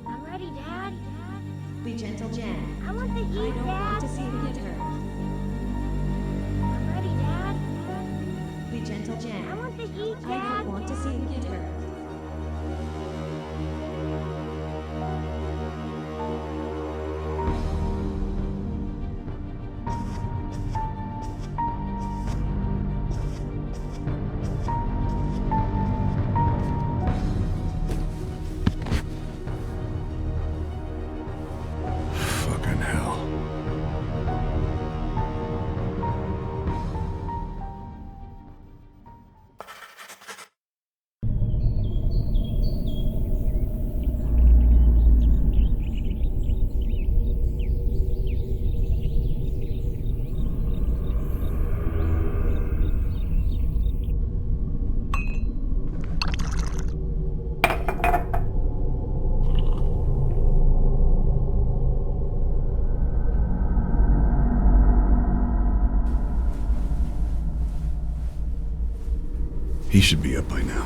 I'm ready, Dad. Be gentle, Jen. I want the heat, I don't Dad. want to see you get hurt. I'm ready, Dad. Be gentle, Jen. I want the heat, I Dad. don't want to see you get hurt. Fucking hell. He should be up by now.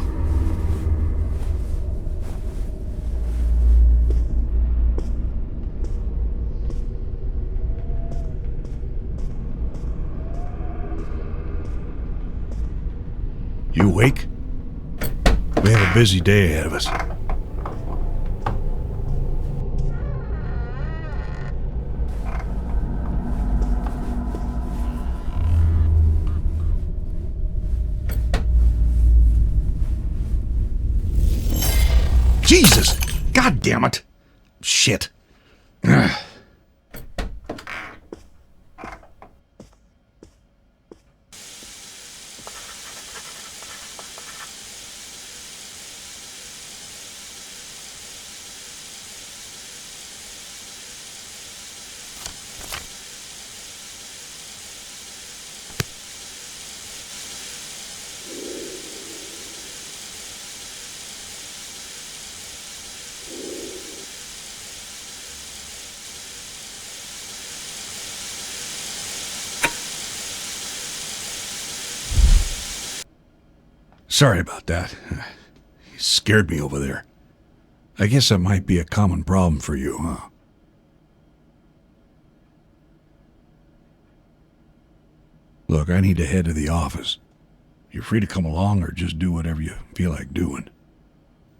You awake? We have a busy day ahead of us. Jesus! God damn it! Shit. Ugh. Sorry about that. You scared me over there. I guess that might be a common problem for you, huh? Look, I need to head to the office. You're free to come along or just do whatever you feel like doing.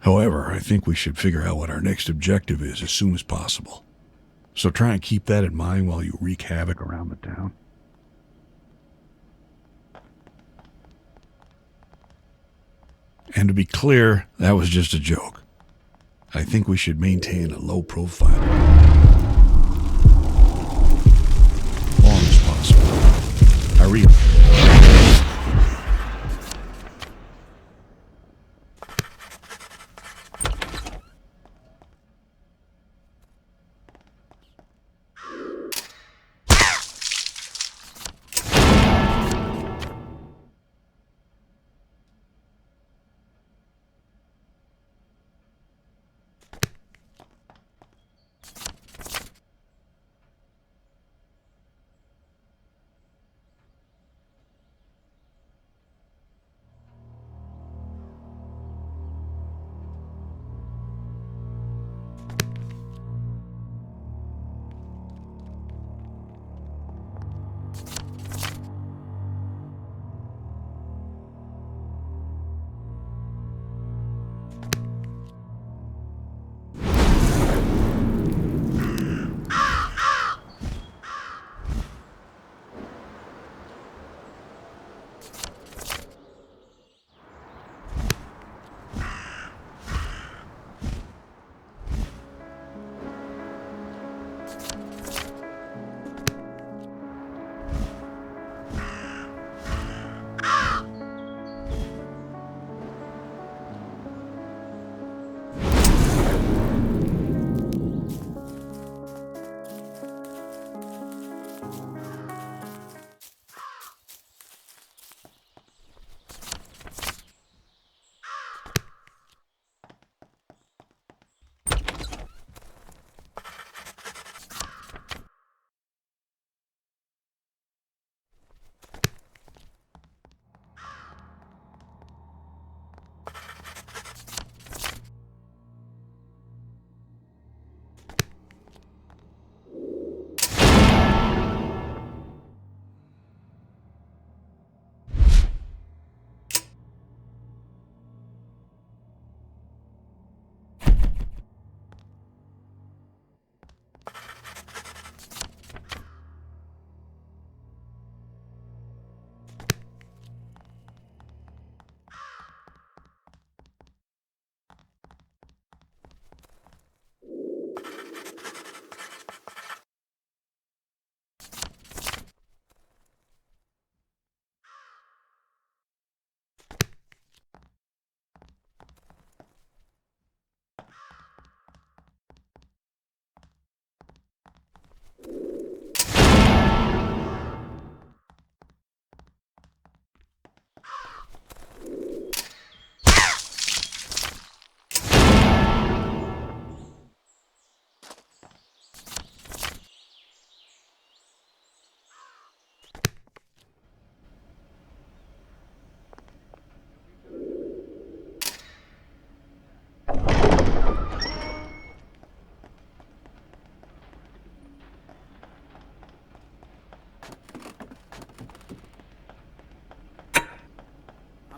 However, I think we should figure out what our next objective is as soon as possible. So try and keep that in mind while you wreak havoc around the town. And to be clear, that was just a joke. I think we should maintain a low profile. As long as possible. I realize.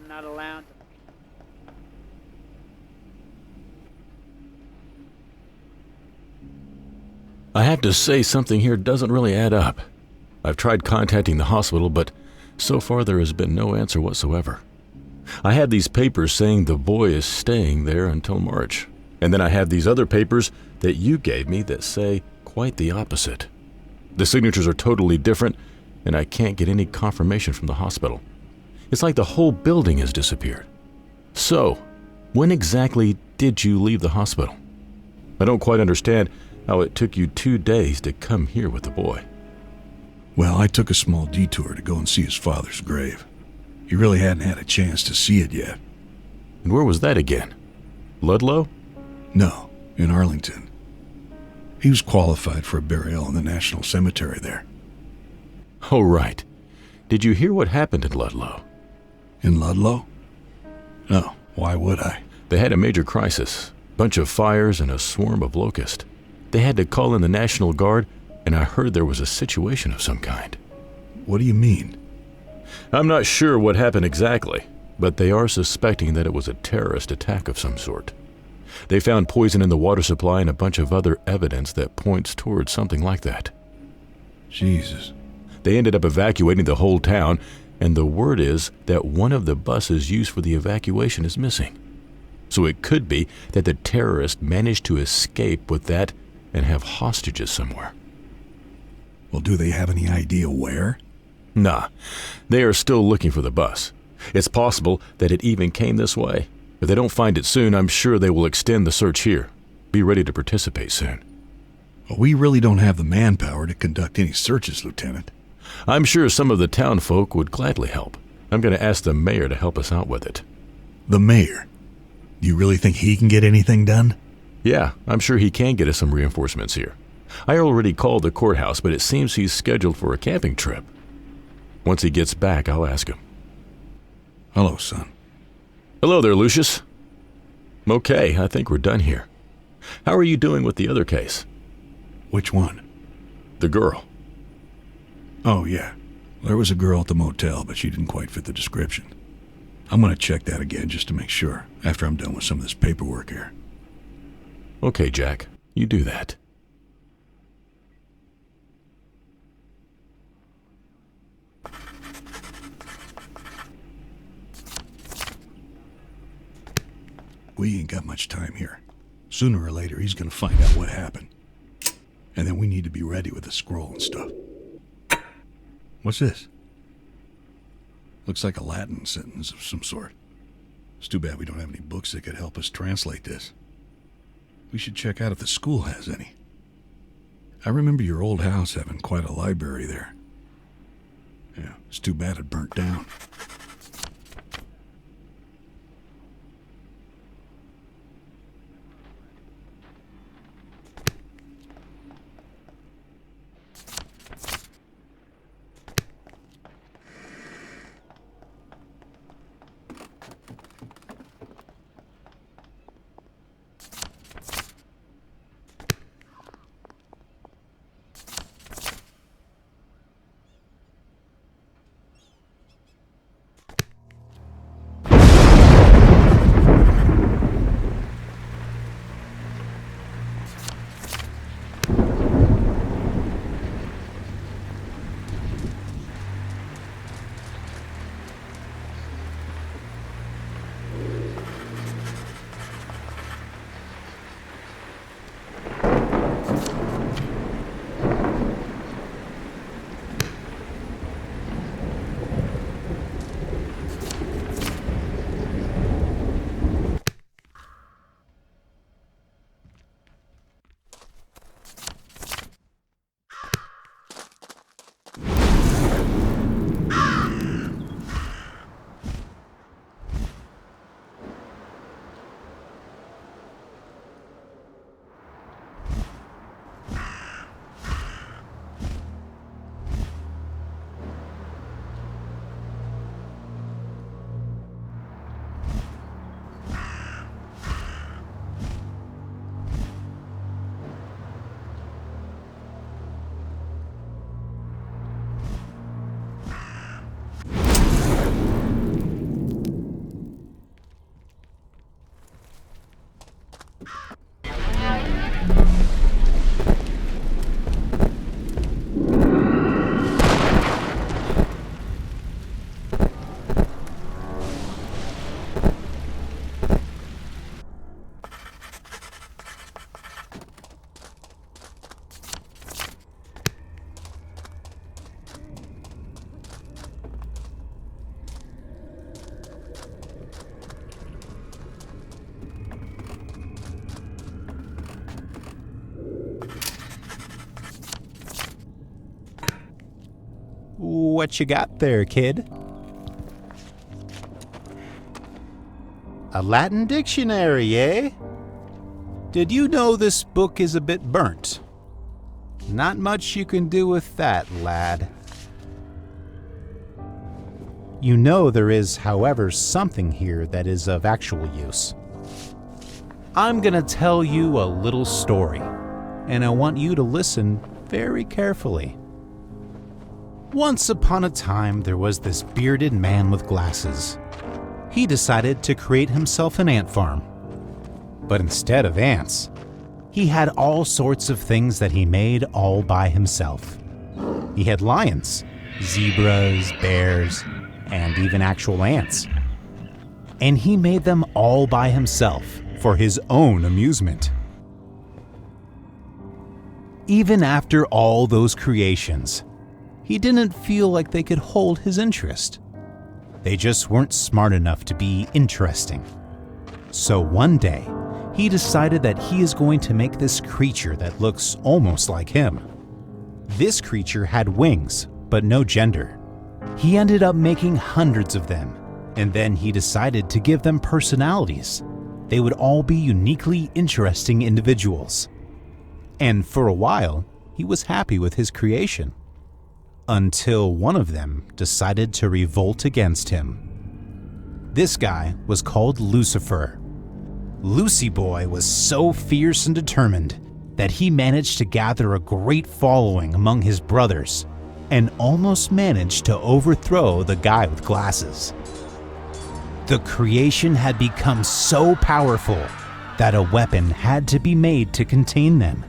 I'm not allowed to. I have to say something here doesn't really add up. I've tried contacting the hospital, but so far there has been no answer whatsoever. I have these papers saying the boy is staying there until March. And then I have these other papers that you gave me that say quite the opposite. The signatures are totally different, and I can't get any confirmation from the hospital. It's like the whole building has disappeared. So, when exactly did you leave the hospital? I don't quite understand how it took you 2 days to come here with the boy. Well, I took a small detour to go and see his father's grave. He really hadn't had a chance to see it yet. And where was that again? Ludlow? No, in Arlington. He was qualified for a burial in the National Cemetery there. Oh, right. Did you hear what happened in Ludlow? In Ludlow? No, why would I? They had a major crisis. Bunch of fires and a swarm of locusts. They had to call in the National Guard, and I heard there was a situation of some kind. What do you mean? I'm not sure what happened exactly, but they are suspecting that it was a terrorist attack of some sort. They found poison in the water supply and a bunch of other evidence that points towards something like that. Jesus. They ended up evacuating the whole town, and the word is that one of the buses used for the evacuation is missing. So it could be that the terrorists managed to escape with that and have hostages somewhere. Well, do they have any idea where? Nah, they are still looking for the bus. It's possible that it even came this way. If they don't find it soon, I'm sure they will extend the search here. Be ready to participate soon. Well, we really don't have the manpower to conduct any searches, Lieutenant. I'm sure some of the town folk would gladly help. I'm going to ask the mayor to help us out with it. The mayor? Do you really think he can get anything done? Yeah, I'm sure he can get us some reinforcements here. I already called the courthouse, but it seems he's scheduled for a camping trip. Once he gets back, I'll ask him. Hello, son. Hello there, Lucius. Okay, I think we're done here. How are you doing with the other case? Which one? The girl. Oh, yeah. There was a girl at the motel, but she didn't quite fit the description. I'm going to check that again just to make sure, after I'm done with some of this paperwork here. Okay, Jack. You do that. We ain't got much time here. Sooner or later, he's going to find out what happened. And then we need to be ready with the scroll and stuff. What's this? Looks like a Latin sentence of some sort. It's too bad we don't have any books that could help us translate this. We should check out if the school has any. I remember your old house having quite a library there. Yeah, it's too bad it burnt down. what you got there, kid. A Latin dictionary, eh? Did you know this book is a bit burnt? Not much you can do with that, lad. You know there is, however, something here that is of actual use. I'm gonna tell you a little story, and I want you to listen very carefully. Once upon a time, there was this bearded man with glasses. He decided to create himself an ant farm. But instead of ants, he had all sorts of things that he made all by himself. He had lions, zebras, bears, and even actual ants. And he made them all by himself for his own amusement. Even after all those creations, he didn't feel like they could hold his interest. They just weren't smart enough to be interesting. So one day, he decided that he is going to make this creature that looks almost like him. This creature had wings, but no gender. He ended up making hundreds of them, and then he decided to give them personalities. They would all be uniquely interesting individuals. And for a while, he was happy with his creation. Until one of them decided to revolt against him. This guy was called Lucifer. Lucy Boy was so fierce and determined that he managed to gather a great following among his brothers and almost managed to overthrow the guy with glasses. The creation had become so powerful that a weapon had to be made to contain them.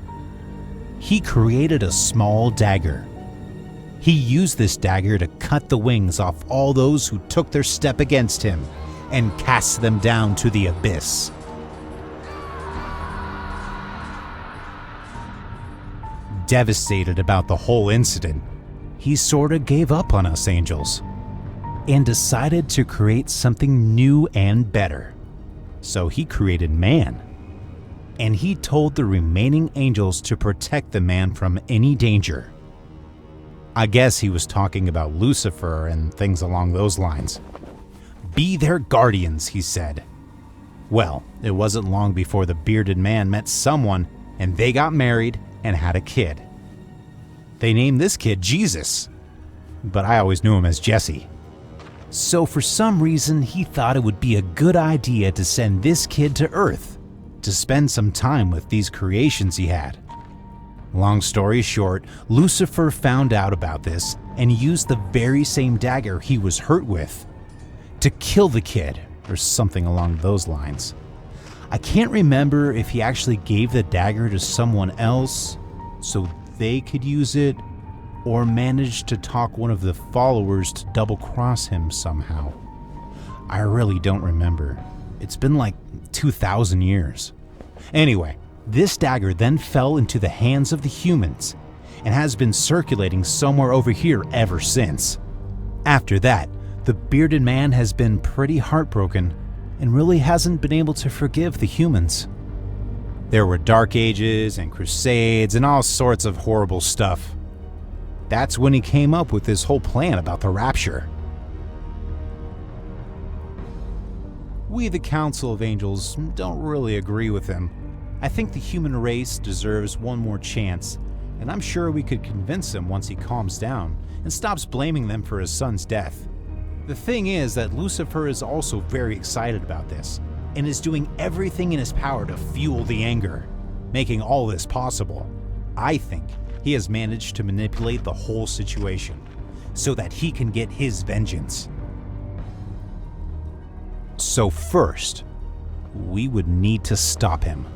He created a small dagger. He used this dagger to cut the wings off all those who took their step against him and cast them down to the abyss. Devastated about the whole incident, he sorta gave up on us angels and decided to create something new and better. So he created man, and he told the remaining angels to protect the man from any danger. I guess he was talking about Lucifer and things along those lines. Be their guardians, he said. Well, it wasn't long before the bearded man met someone and they got married and had a kid. They named this kid Jesus, but I always knew him as Jesse. So for some reason, he thought it would be a good idea to send this kid to Earth to spend some time with these creations he had. Long story short, Lucifer found out about this and used the very same dagger he was hurt with to kill the kid, or something along those lines. I can't remember if he actually gave the dagger to someone else so they could use it, or managed to talk one of the followers to double-cross him somehow. I really don't remember. It's been like 2,000 years. Anyway, this dagger then fell into the hands of the humans and has been circulating somewhere over here ever since. After that, the bearded man has been pretty heartbroken and really hasn't been able to forgive the humans. There were dark ages and crusades and all sorts of horrible stuff. That's when he came up with this whole plan about the rapture. We, the Council of Angels, don't really agree with him. I think the human race deserves one more chance, and I'm sure we could convince him once he calms down and stops blaming them for his son's death. The thing is that Lucifer is also very excited about this, and is doing everything in his power to fuel the anger, making all this possible. I think he has managed to manipulate the whole situation, so that he can get his vengeance. So first, we would need to stop him.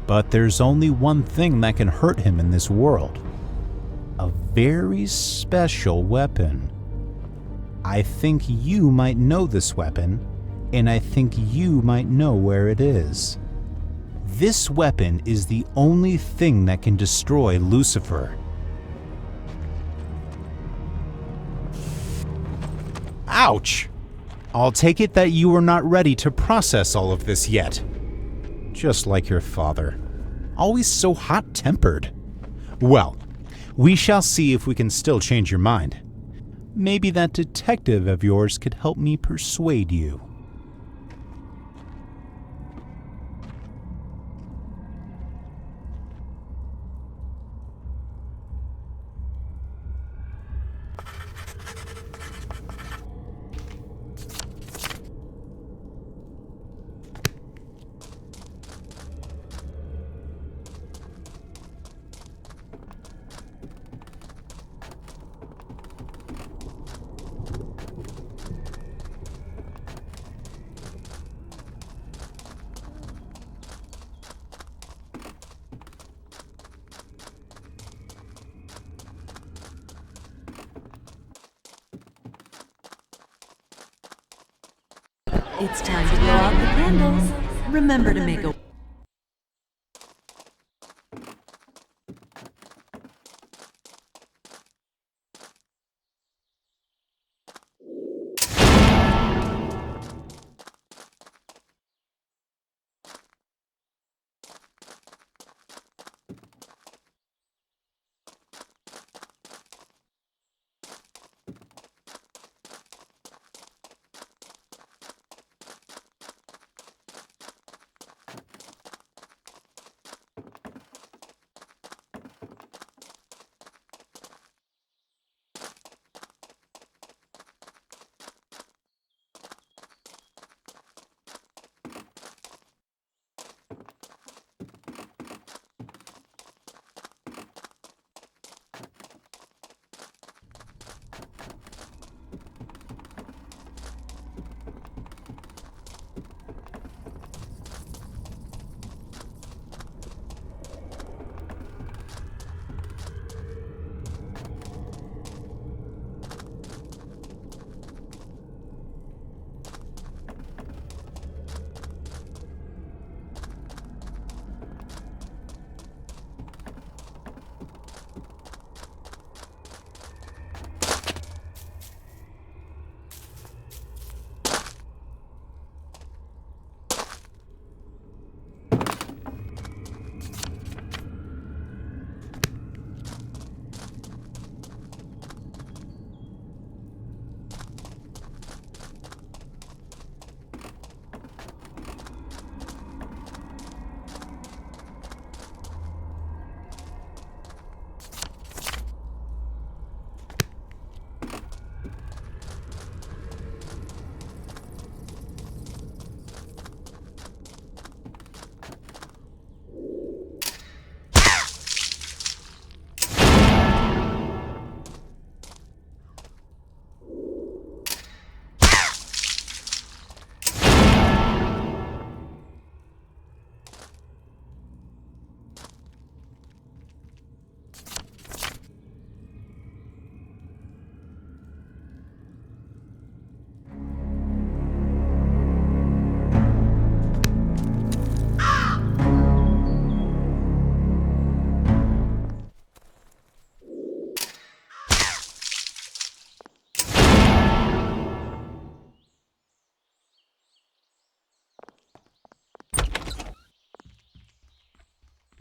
But there's only one thing that can hurt him in this world. A very special weapon. I think you might know this weapon, and I think you might know where it is. This weapon is the only thing that can destroy Lucifer. Ouch! I'll take it that you are not ready to process all of this yet. Just like your father. Always so hot-tempered. Well, we shall see if we can still change your mind. Maybe that detective of yours could help me persuade you. It's time to blow out the candles. Remember to make a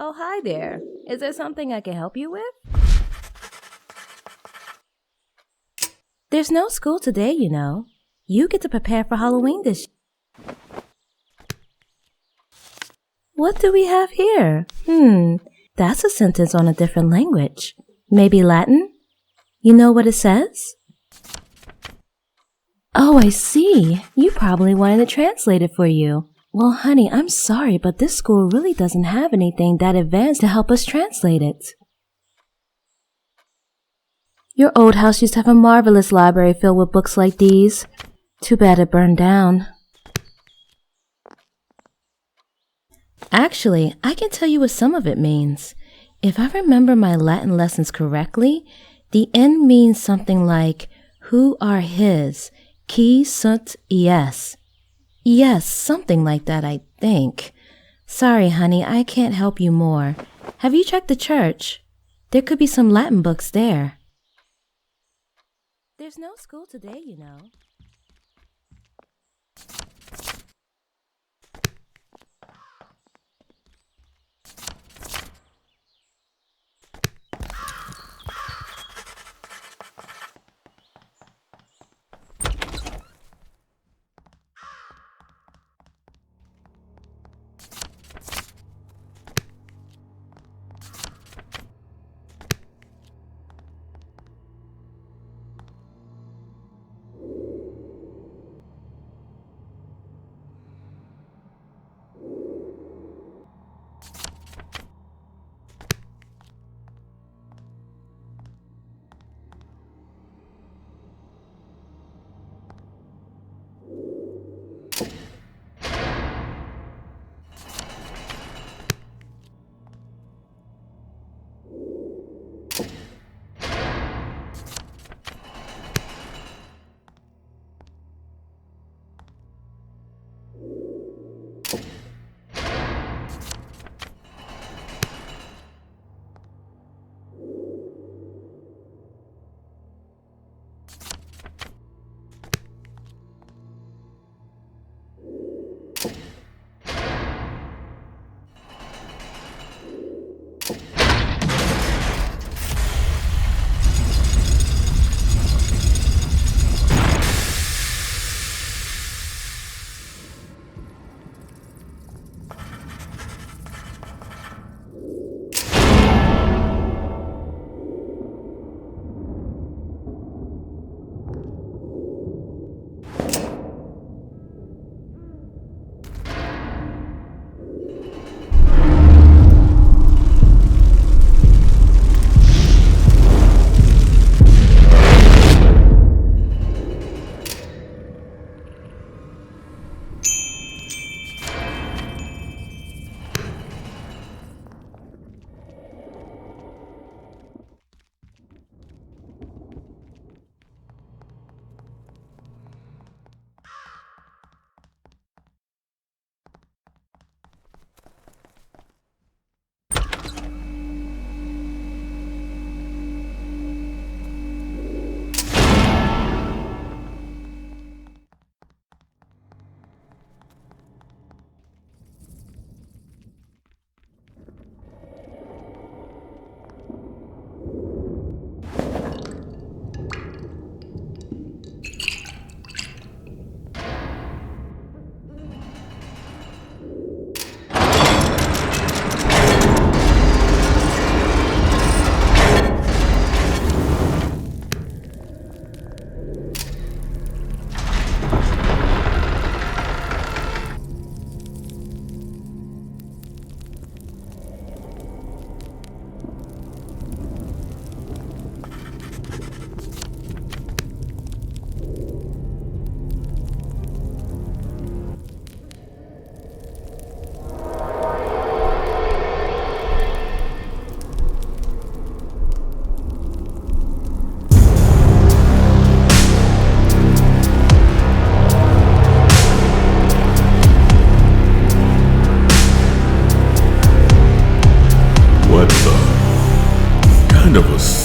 Oh, hi there. Is there something I can help you with? There's no school today, you know. You get to prepare for Halloween this year. What do we have here? That's a sentence on a different language. Maybe Latin? You know what it says? Oh, I see. You probably wanted to translate it for you. Well, honey, I'm sorry, but this school really doesn't have anything that advanced to help us translate it. Your old house used to have a marvelous library filled with books like these. Too bad it burned down. Actually, I can tell you what some of it means. If I remember my Latin lessons correctly, the N means something like, who are his, qui sunt ies. Yes, something like that, I think. Sorry, honey, I can't help you more. Have you checked the church? There could be some Latin books there. There's no school today, you know.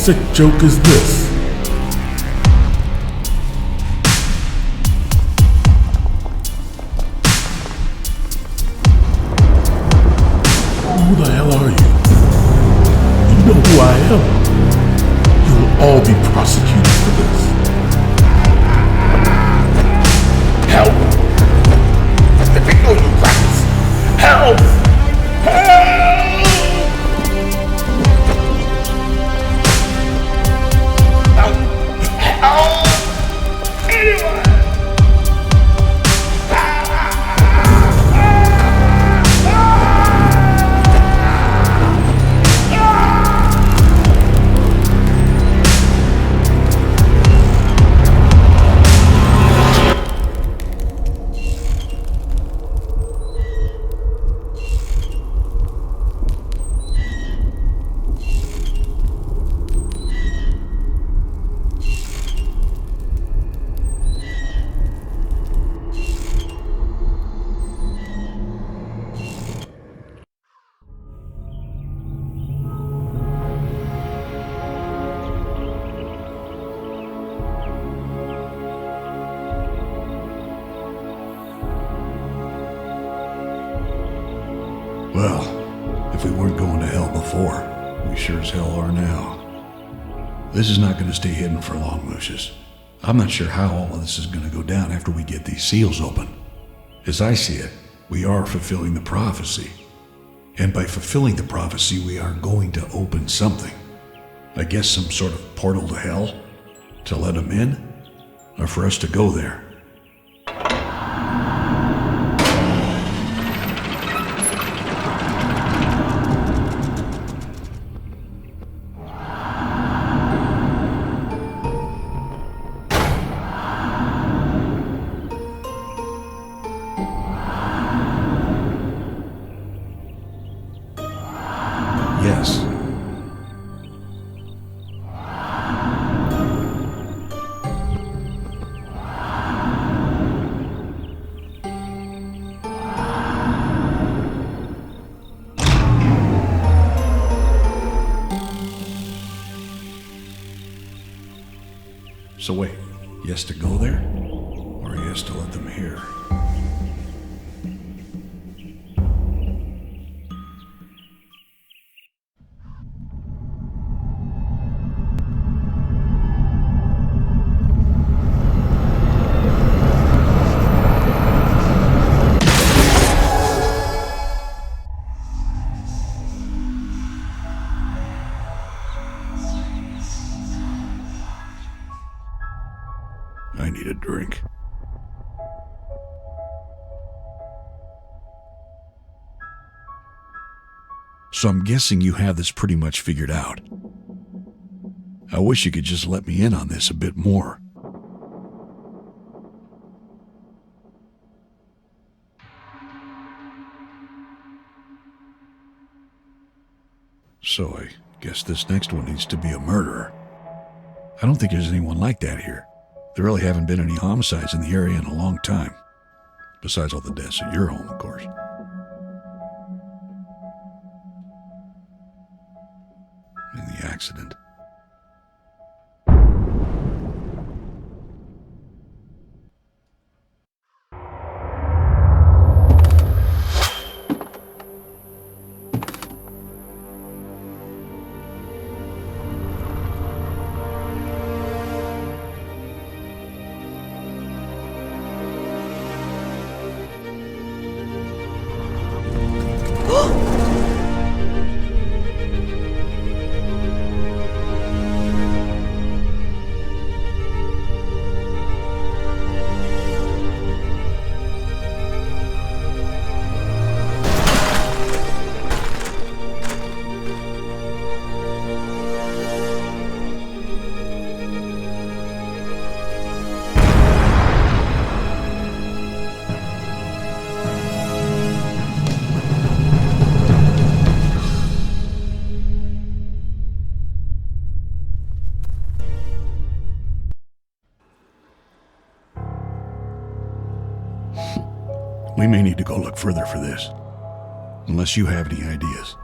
sick joke is this? Who the hell are you? You know who I am. You'll all be prosecuted for this. Help! Let me know you practice. Help! Help! Help! Anyone! Well, if we weren't going to hell before, we sure as hell are now. This is not going to stay hidden for long, Lucius. I'm not sure how all of this is going to go down after we get these seals open. As I see it, we are fulfilling the prophecy. And by fulfilling the prophecy, we are going to open something. I guess some sort of portal to hell? To let them in? Or for us to go there? Yes. So wait, yes to go there? Or yes to let them hear? I need a drink. So I'm guessing you have this pretty much figured out. I wish you could just let me in on this a bit more. So I guess this next one needs to be a murderer. I don't think there's anyone like that here. There really haven't been any homicides in the area in a long time. Besides all the deaths at your home, of course. In the accident. We may need to go look further for this. Unless you have any ideas.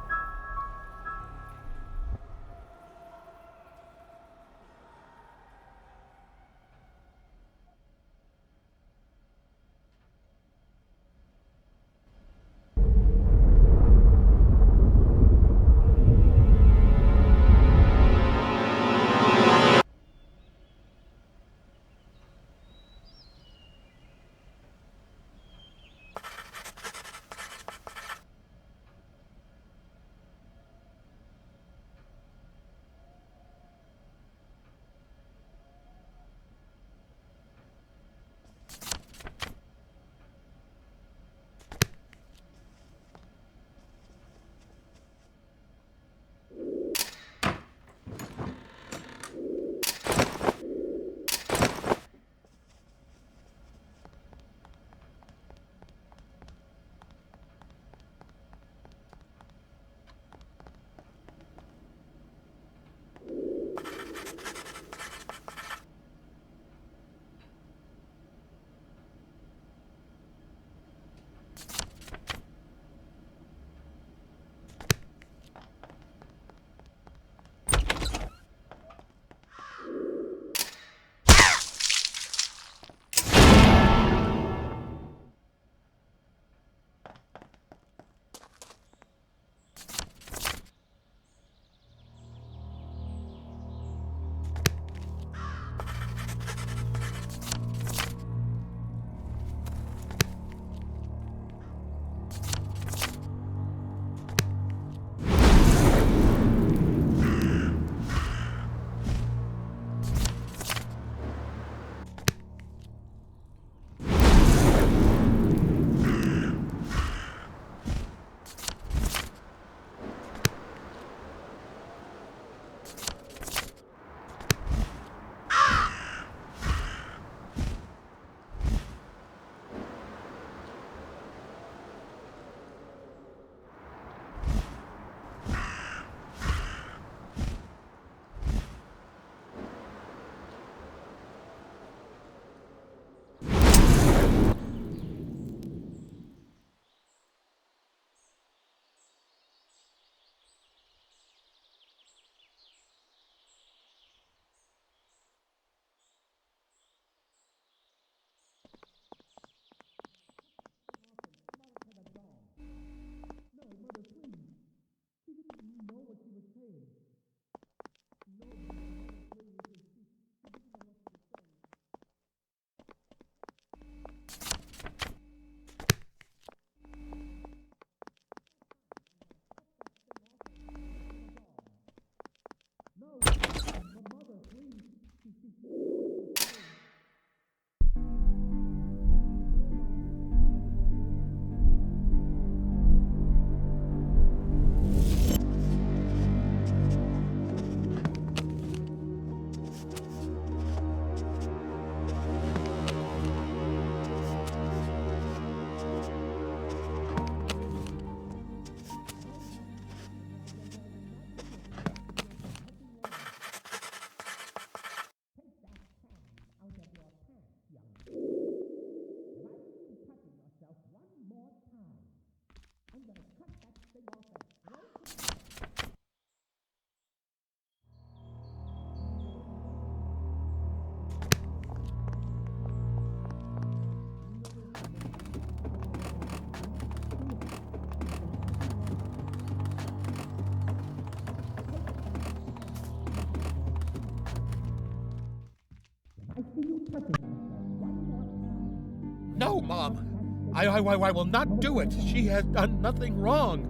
I will not do it. She has done nothing wrong.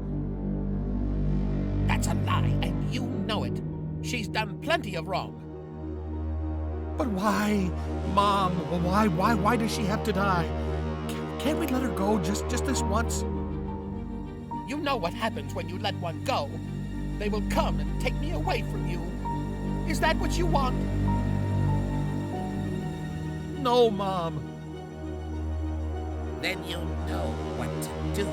That's a lie, and you know it. She's done plenty of wrong. But why, Mom? Why does she have to die? Can't we let her go just this once? You know what happens when you let one go. They will come and take me away from you. Is that what you want? No, Mom. Then you know what to do.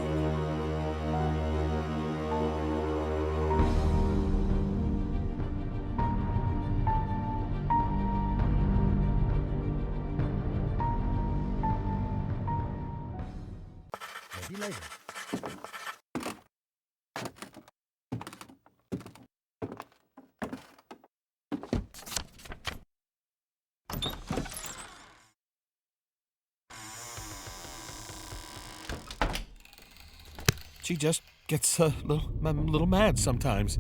Maybe later. She just gets a little mad sometimes.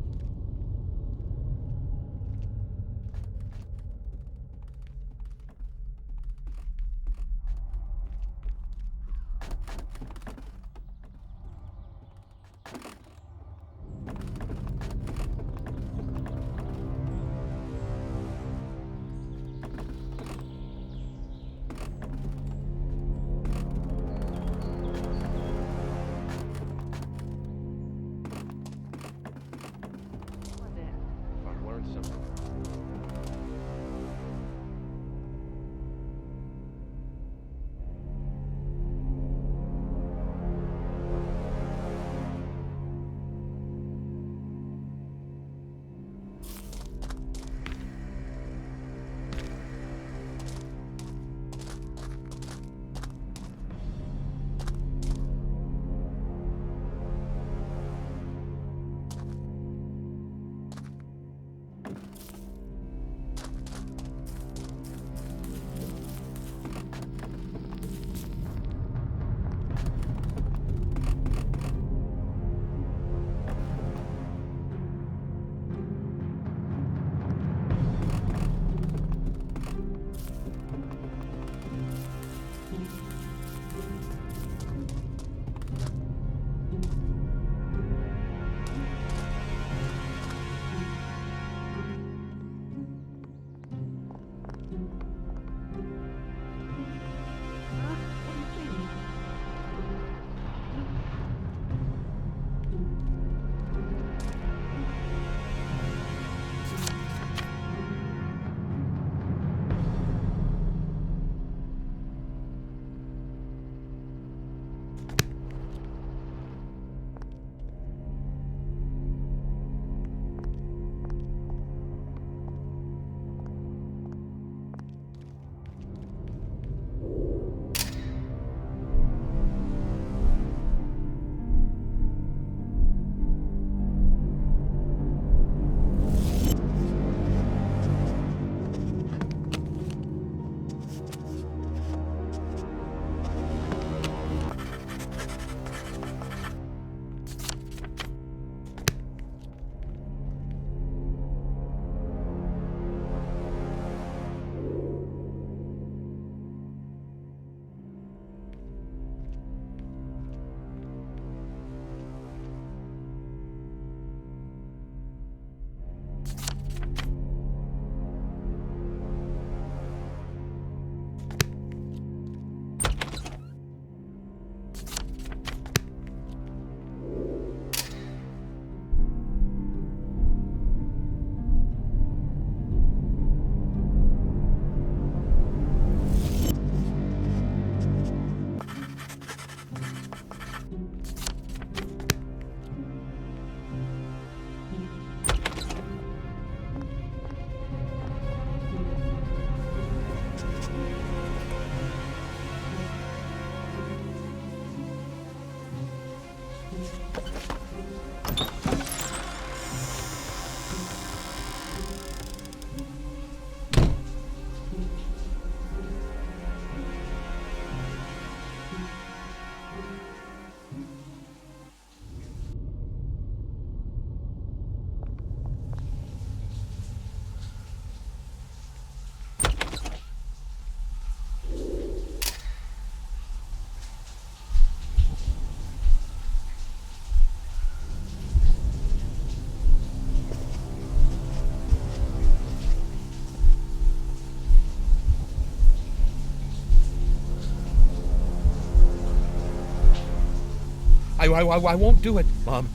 I won't do it, Mom.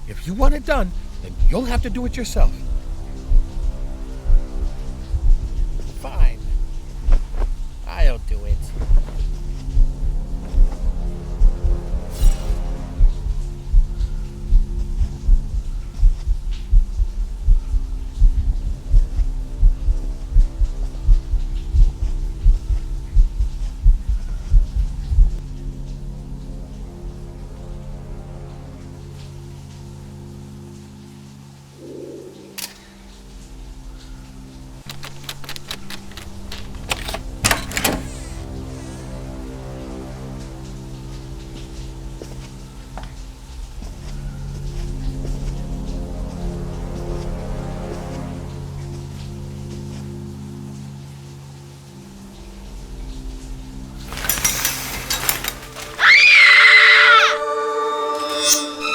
If you want it done, then you'll have to do it yourself. Fine. I'll do it.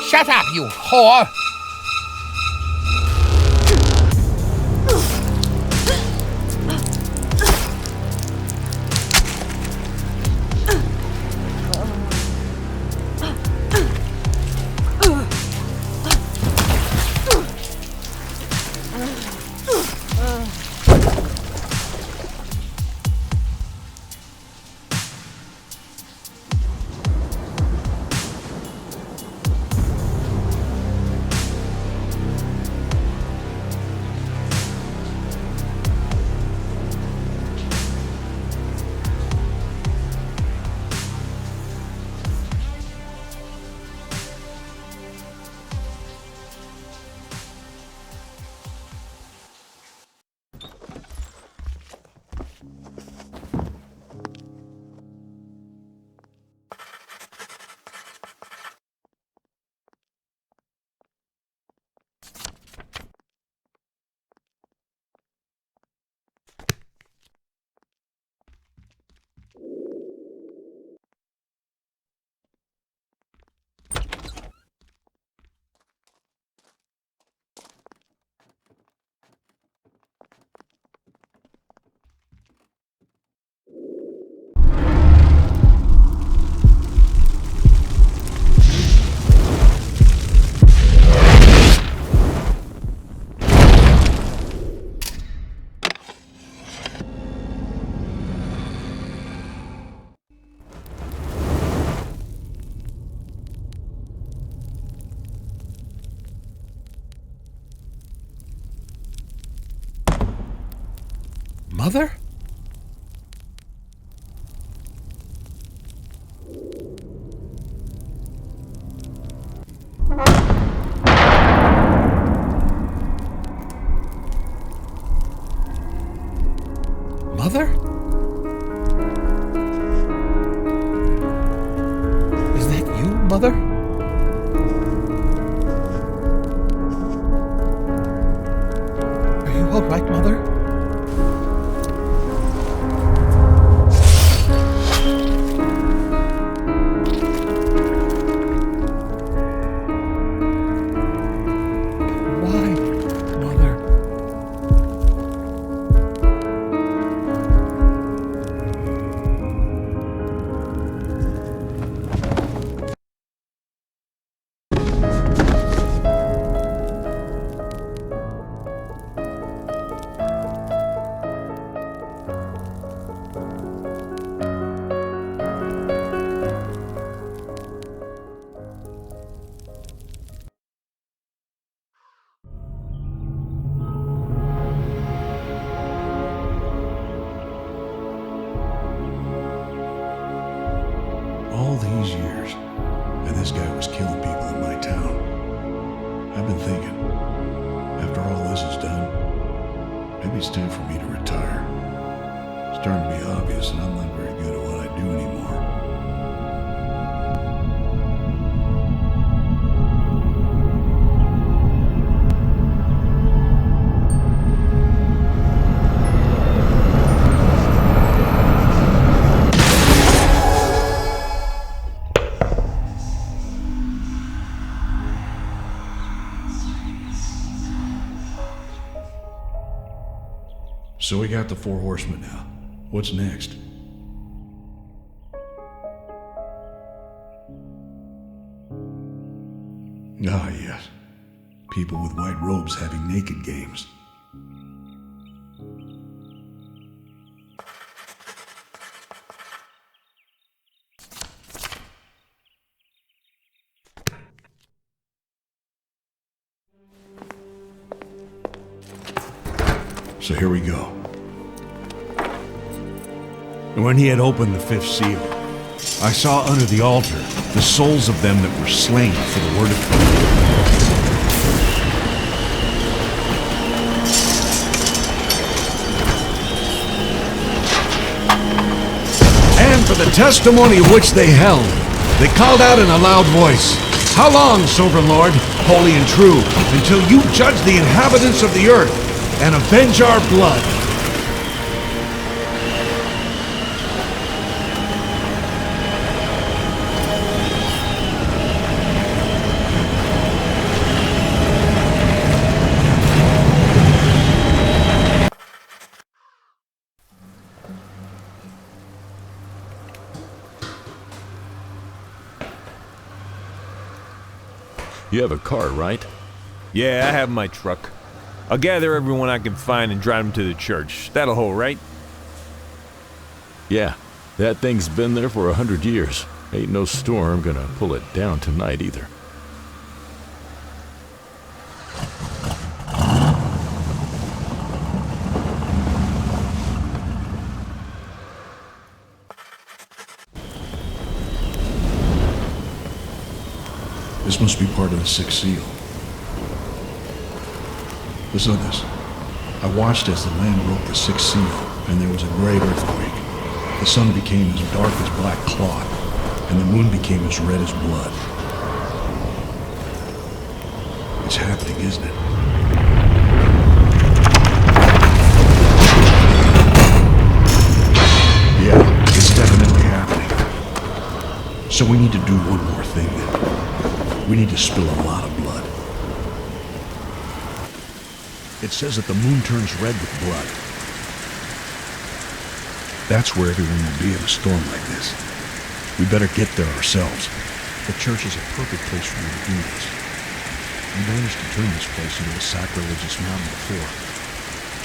Shut up, you whore! Mother? Mother? Is that you, Mother? Are you all right, Mother? All these years, and this guy was killing people in my town. I've been thinking, after all this is done, maybe it's time for me to retire. It's starting to be obvious that I'm not very good at what I do anymore. So we got the 4 horsemen now. What's next? Ah, yes. People with white robes having naked games. So here we go. And when he had opened the fifth seal, I saw under the altar the souls of them that were slain for the word of God, and for the testimony which they held. They called out in a loud voice, "How long, sovereign Lord, holy and true, until you judge the inhabitants of the earth and avenge our blood?" You have a car, right? Yeah, I have my truck. I'll gather everyone I can find and drive them to the church. That'll hold, right? Yeah, that thing's been there for 100 years. Ain't no storm gonna pull it down tonight either. This must be part of the sixth seal. Listen to this. I watched as the land broke the sixth seal, and there was a great earthquake. The sun became as dark as black cloth, and the moon became as red as blood. It's happening, isn't it? Yeah, it's definitely happening. So we need to do one more thing then. We need to spill a lot of blood. It says that the moon turns red with blood. That's where everyone will be in a storm like this. We better get there ourselves. The church is a perfect place for you to do this. You managed to turn this place into a sacrilegious mountain before.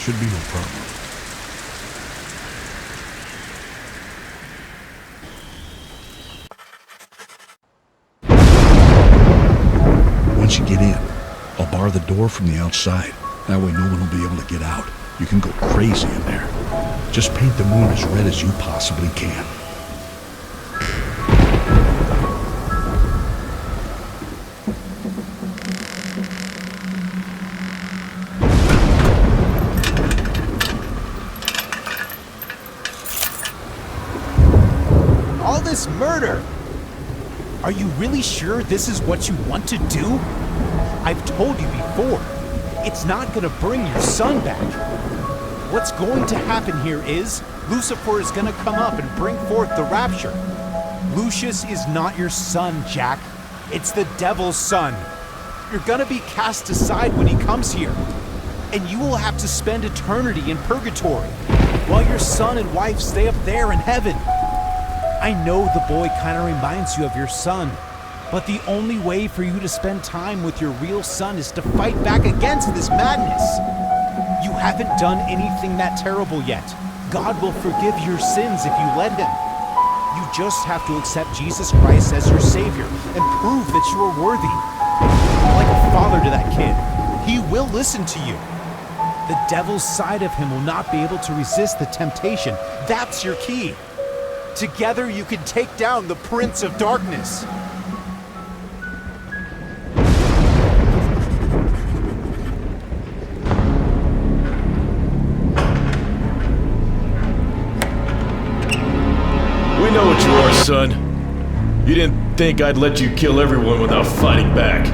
Should be no problem. Once you get in, I'll bar the door from the outside. That way no one will be able to get out. You can go crazy in there. Just paint the moon as red as you possibly can. All this murder! Are you really sure this is what you want to do? I've told you before, it's not gonna bring your son back. What's going to happen here is, Lucifer is gonna come up and bring forth the rapture. Lucius is not your son, Jack. It's the devil's son. You're gonna be cast aside when he comes here, and you will have to spend eternity in purgatory, while your son and wife stay up there in heaven. I know the boy kind of reminds you of your son, but the only way for you to spend time with your real son is to fight back against this madness. You haven't done anything that terrible yet. God will forgive your sins if you let him. You just have to accept Jesus Christ as your Savior and prove that you are worthy. Like a father to that kid, he will listen to you. The devil's side of him will not be able to resist the temptation. That's your key. Together you can take down the Prince of Darkness. We know what you are, son. You didn't think I'd let you kill everyone without fighting back.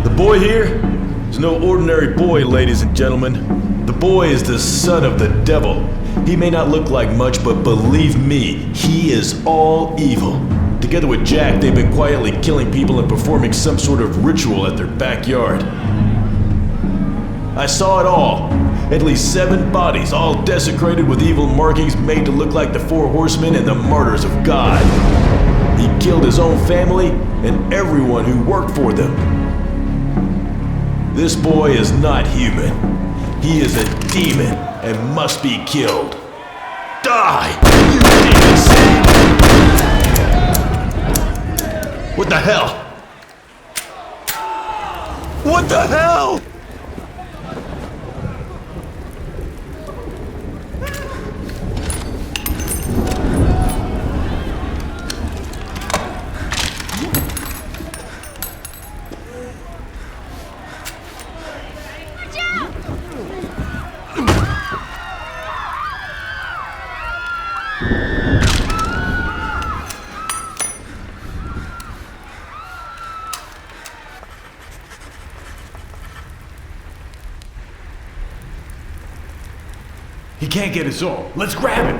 The boy here is no ordinary boy, ladies and gentlemen. The boy is the son of the devil. He may not look like much, but believe me, he is all evil. Together with Jack, they've been quietly killing people and performing some sort of ritual at their backyard. I saw it all. At least 7 bodies, all desecrated with evil markings made to look like the 4 horsemen and the martyrs of God. He killed his own family and everyone who worked for them. This boy is not human. He is a demon and must be killed. Die, you demon seed! What the hell? What the hell? He can't get us all. Let's grab him.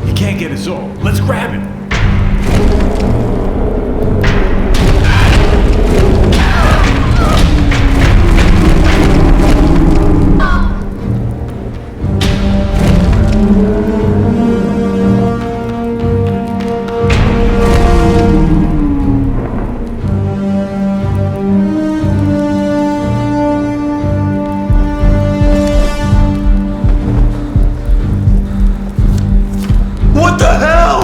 He can't get us all. Let's grab him. What the hell?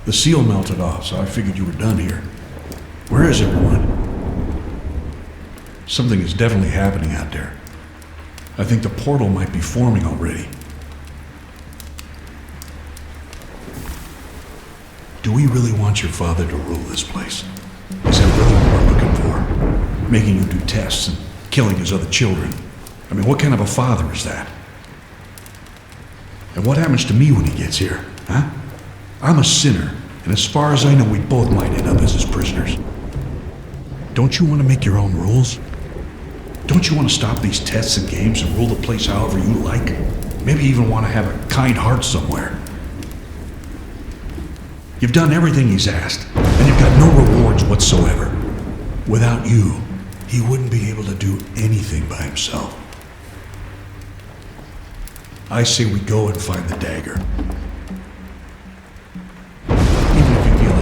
The seal melted off, so I figured you were done here. Where is everyone? Something is definitely happening out there. I think the portal might be forming already. Do we really want your father to rule this place? Is that really what we're looking for? Making you do tests and killing his other children? I mean, what kind of a father is that? And what happens to me when he gets here, huh? I'm a sinner, and as far as I know, we both might end up as his prisoners. Don't you want to make your own rules? Don't you want to stop these tests and games and rule the place however you like? Maybe even want to have a kind heart somewhere. You've done everything he's asked, and you've got no rewards whatsoever. Without you, he wouldn't be able to do anything by himself. I say we go and find the dagger.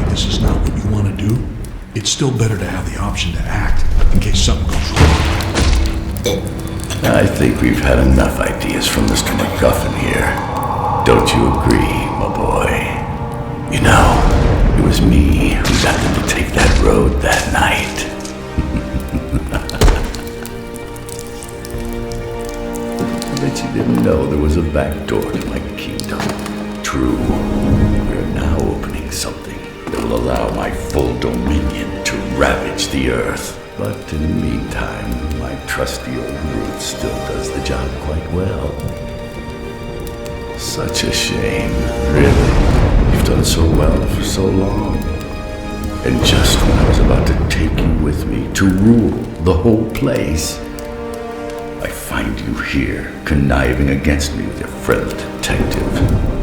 This is not what you want to do, it's still better to have the option to act in case something goes wrong. I think we've had enough ideas from Mr. MacGuffin here. Don't you agree, my boy? You know, it was me who got them to take that road that night. I bet you didn't know there was a back door to my kingdom. True, we're now opening something that will allow my full dominion to ravage the earth. But in the meantime, my trusty old brute still does the job quite well. Such a shame, really. You've done so well for so long. And just when I was about to take you with me to rule the whole place, I find you here, conniving against me with your friend the detective.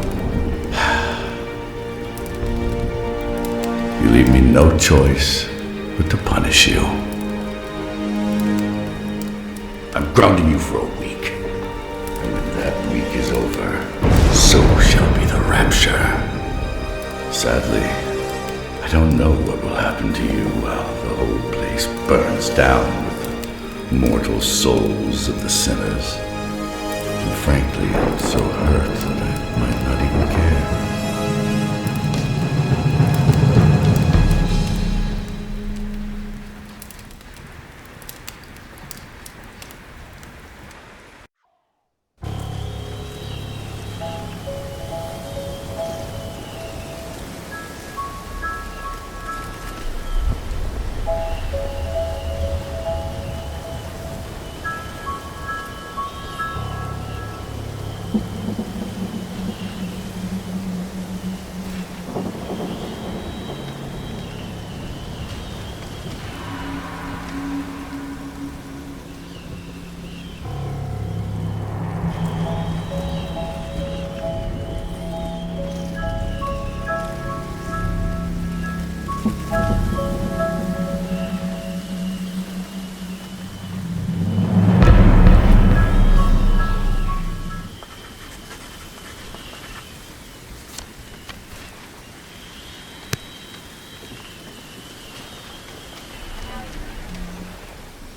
You leave me no choice but to punish you. I'm grounding you for a week. And when that week is over, so shall be the rapture. Sadly, I don't know what will happen to you while the whole place burns down with the mortal souls of the sinners. And frankly, I'm so hurt that I might not even care.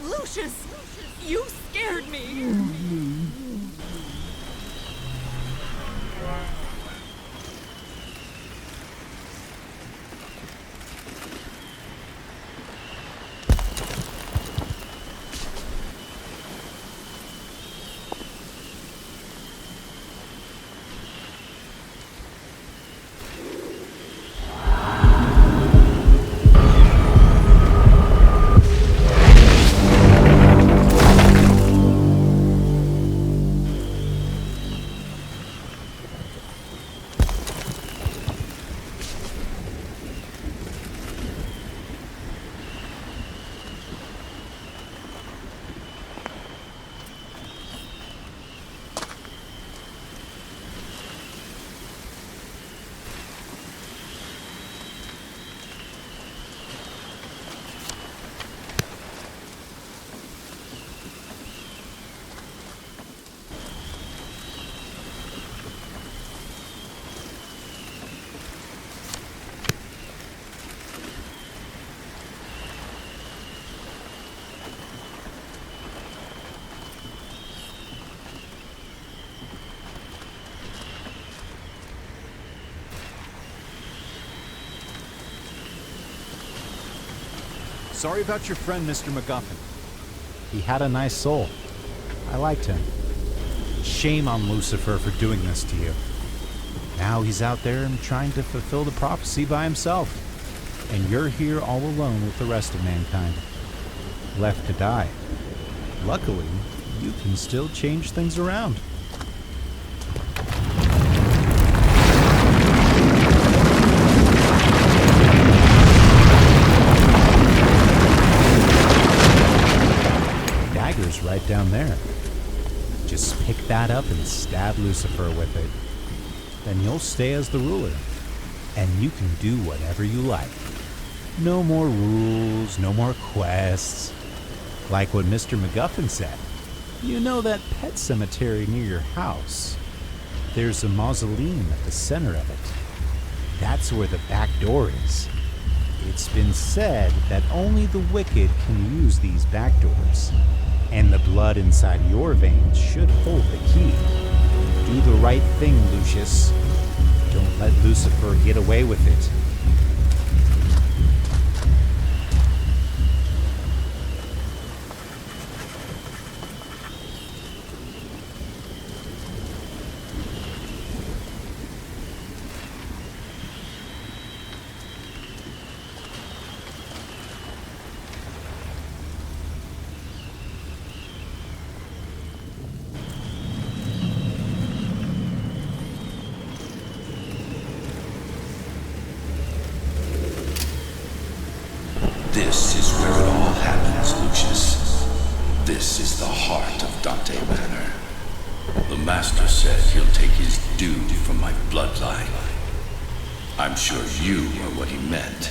Lucius, you scared me. Sorry about your friend, Mr. MacGuffin. He had a nice soul. I liked him. Shame on Lucifer for doing this to you. Now he's out there and trying to fulfill the prophecy by himself. And you're here all alone with the rest of mankind. Left to die. Luckily, you can still change things around. Dagger's right down there. Just pick that up and stab Lucifer with it. Then you'll stay as the ruler, and you can do whatever you like. No more rules, no more quests. Like what Mr. MacGuffin said, you know that pet cemetery near your house? There's a mausoleum at the center of it. That's where the back door is. It's been said that only the wicked can use these back doors, and the blood inside your veins should hold the key. Do the right thing, Lucius. Don't let Lucifer get away with it. This is where it all happens, Lucius. This is the heart of Dante Manor. The Master said he'll take his due from my bloodline. I'm sure you are what he meant.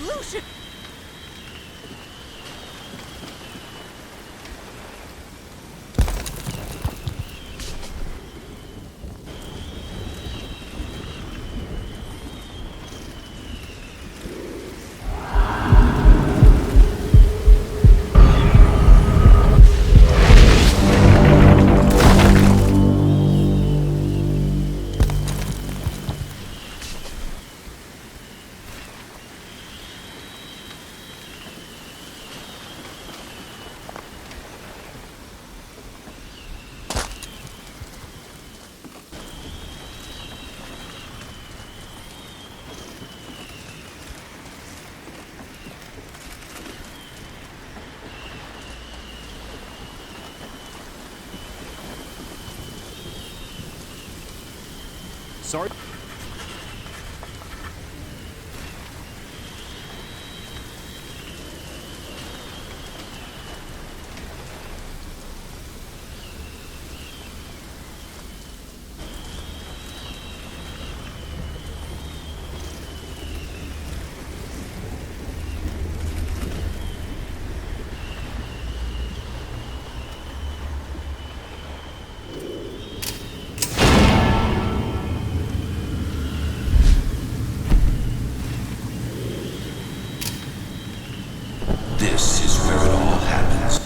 Lucius! Sorry. This is where it all happens.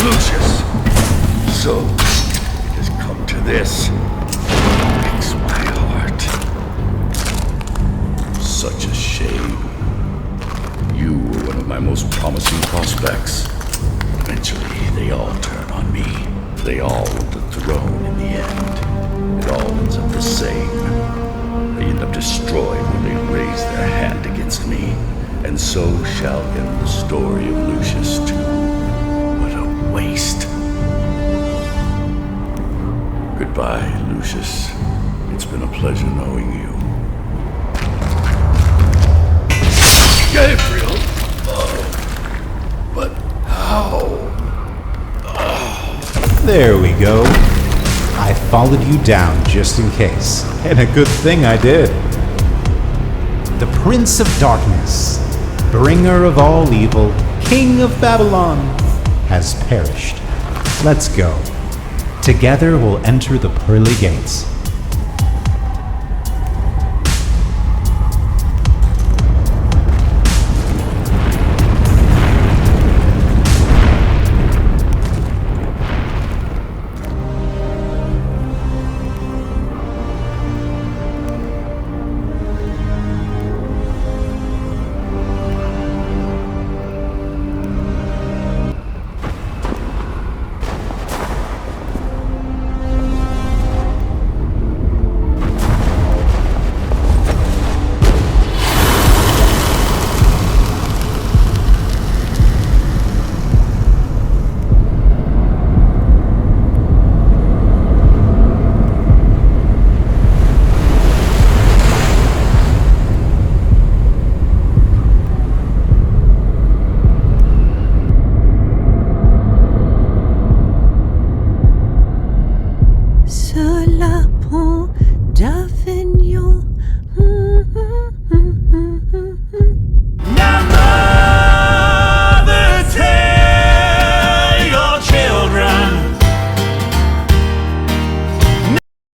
Lucius! So, it has come to this. Breaks my heart. Such a shame. You were one of my most promising prospects. Eventually, they all turn on me. They all want the throne in the end. It all ends up the same. They end up destroyed when they raise their hand against me. And so shall end the story of Lucius too. What a waste. Goodbye, Lucius. It's been a pleasure knowing you. Gabriel! But how? There we go. I followed you down just in case, and a good thing I did. The Prince of Darkness, bringer of all evil, King of Babylon, has perished. Let's go. Together we'll enter the pearly gates.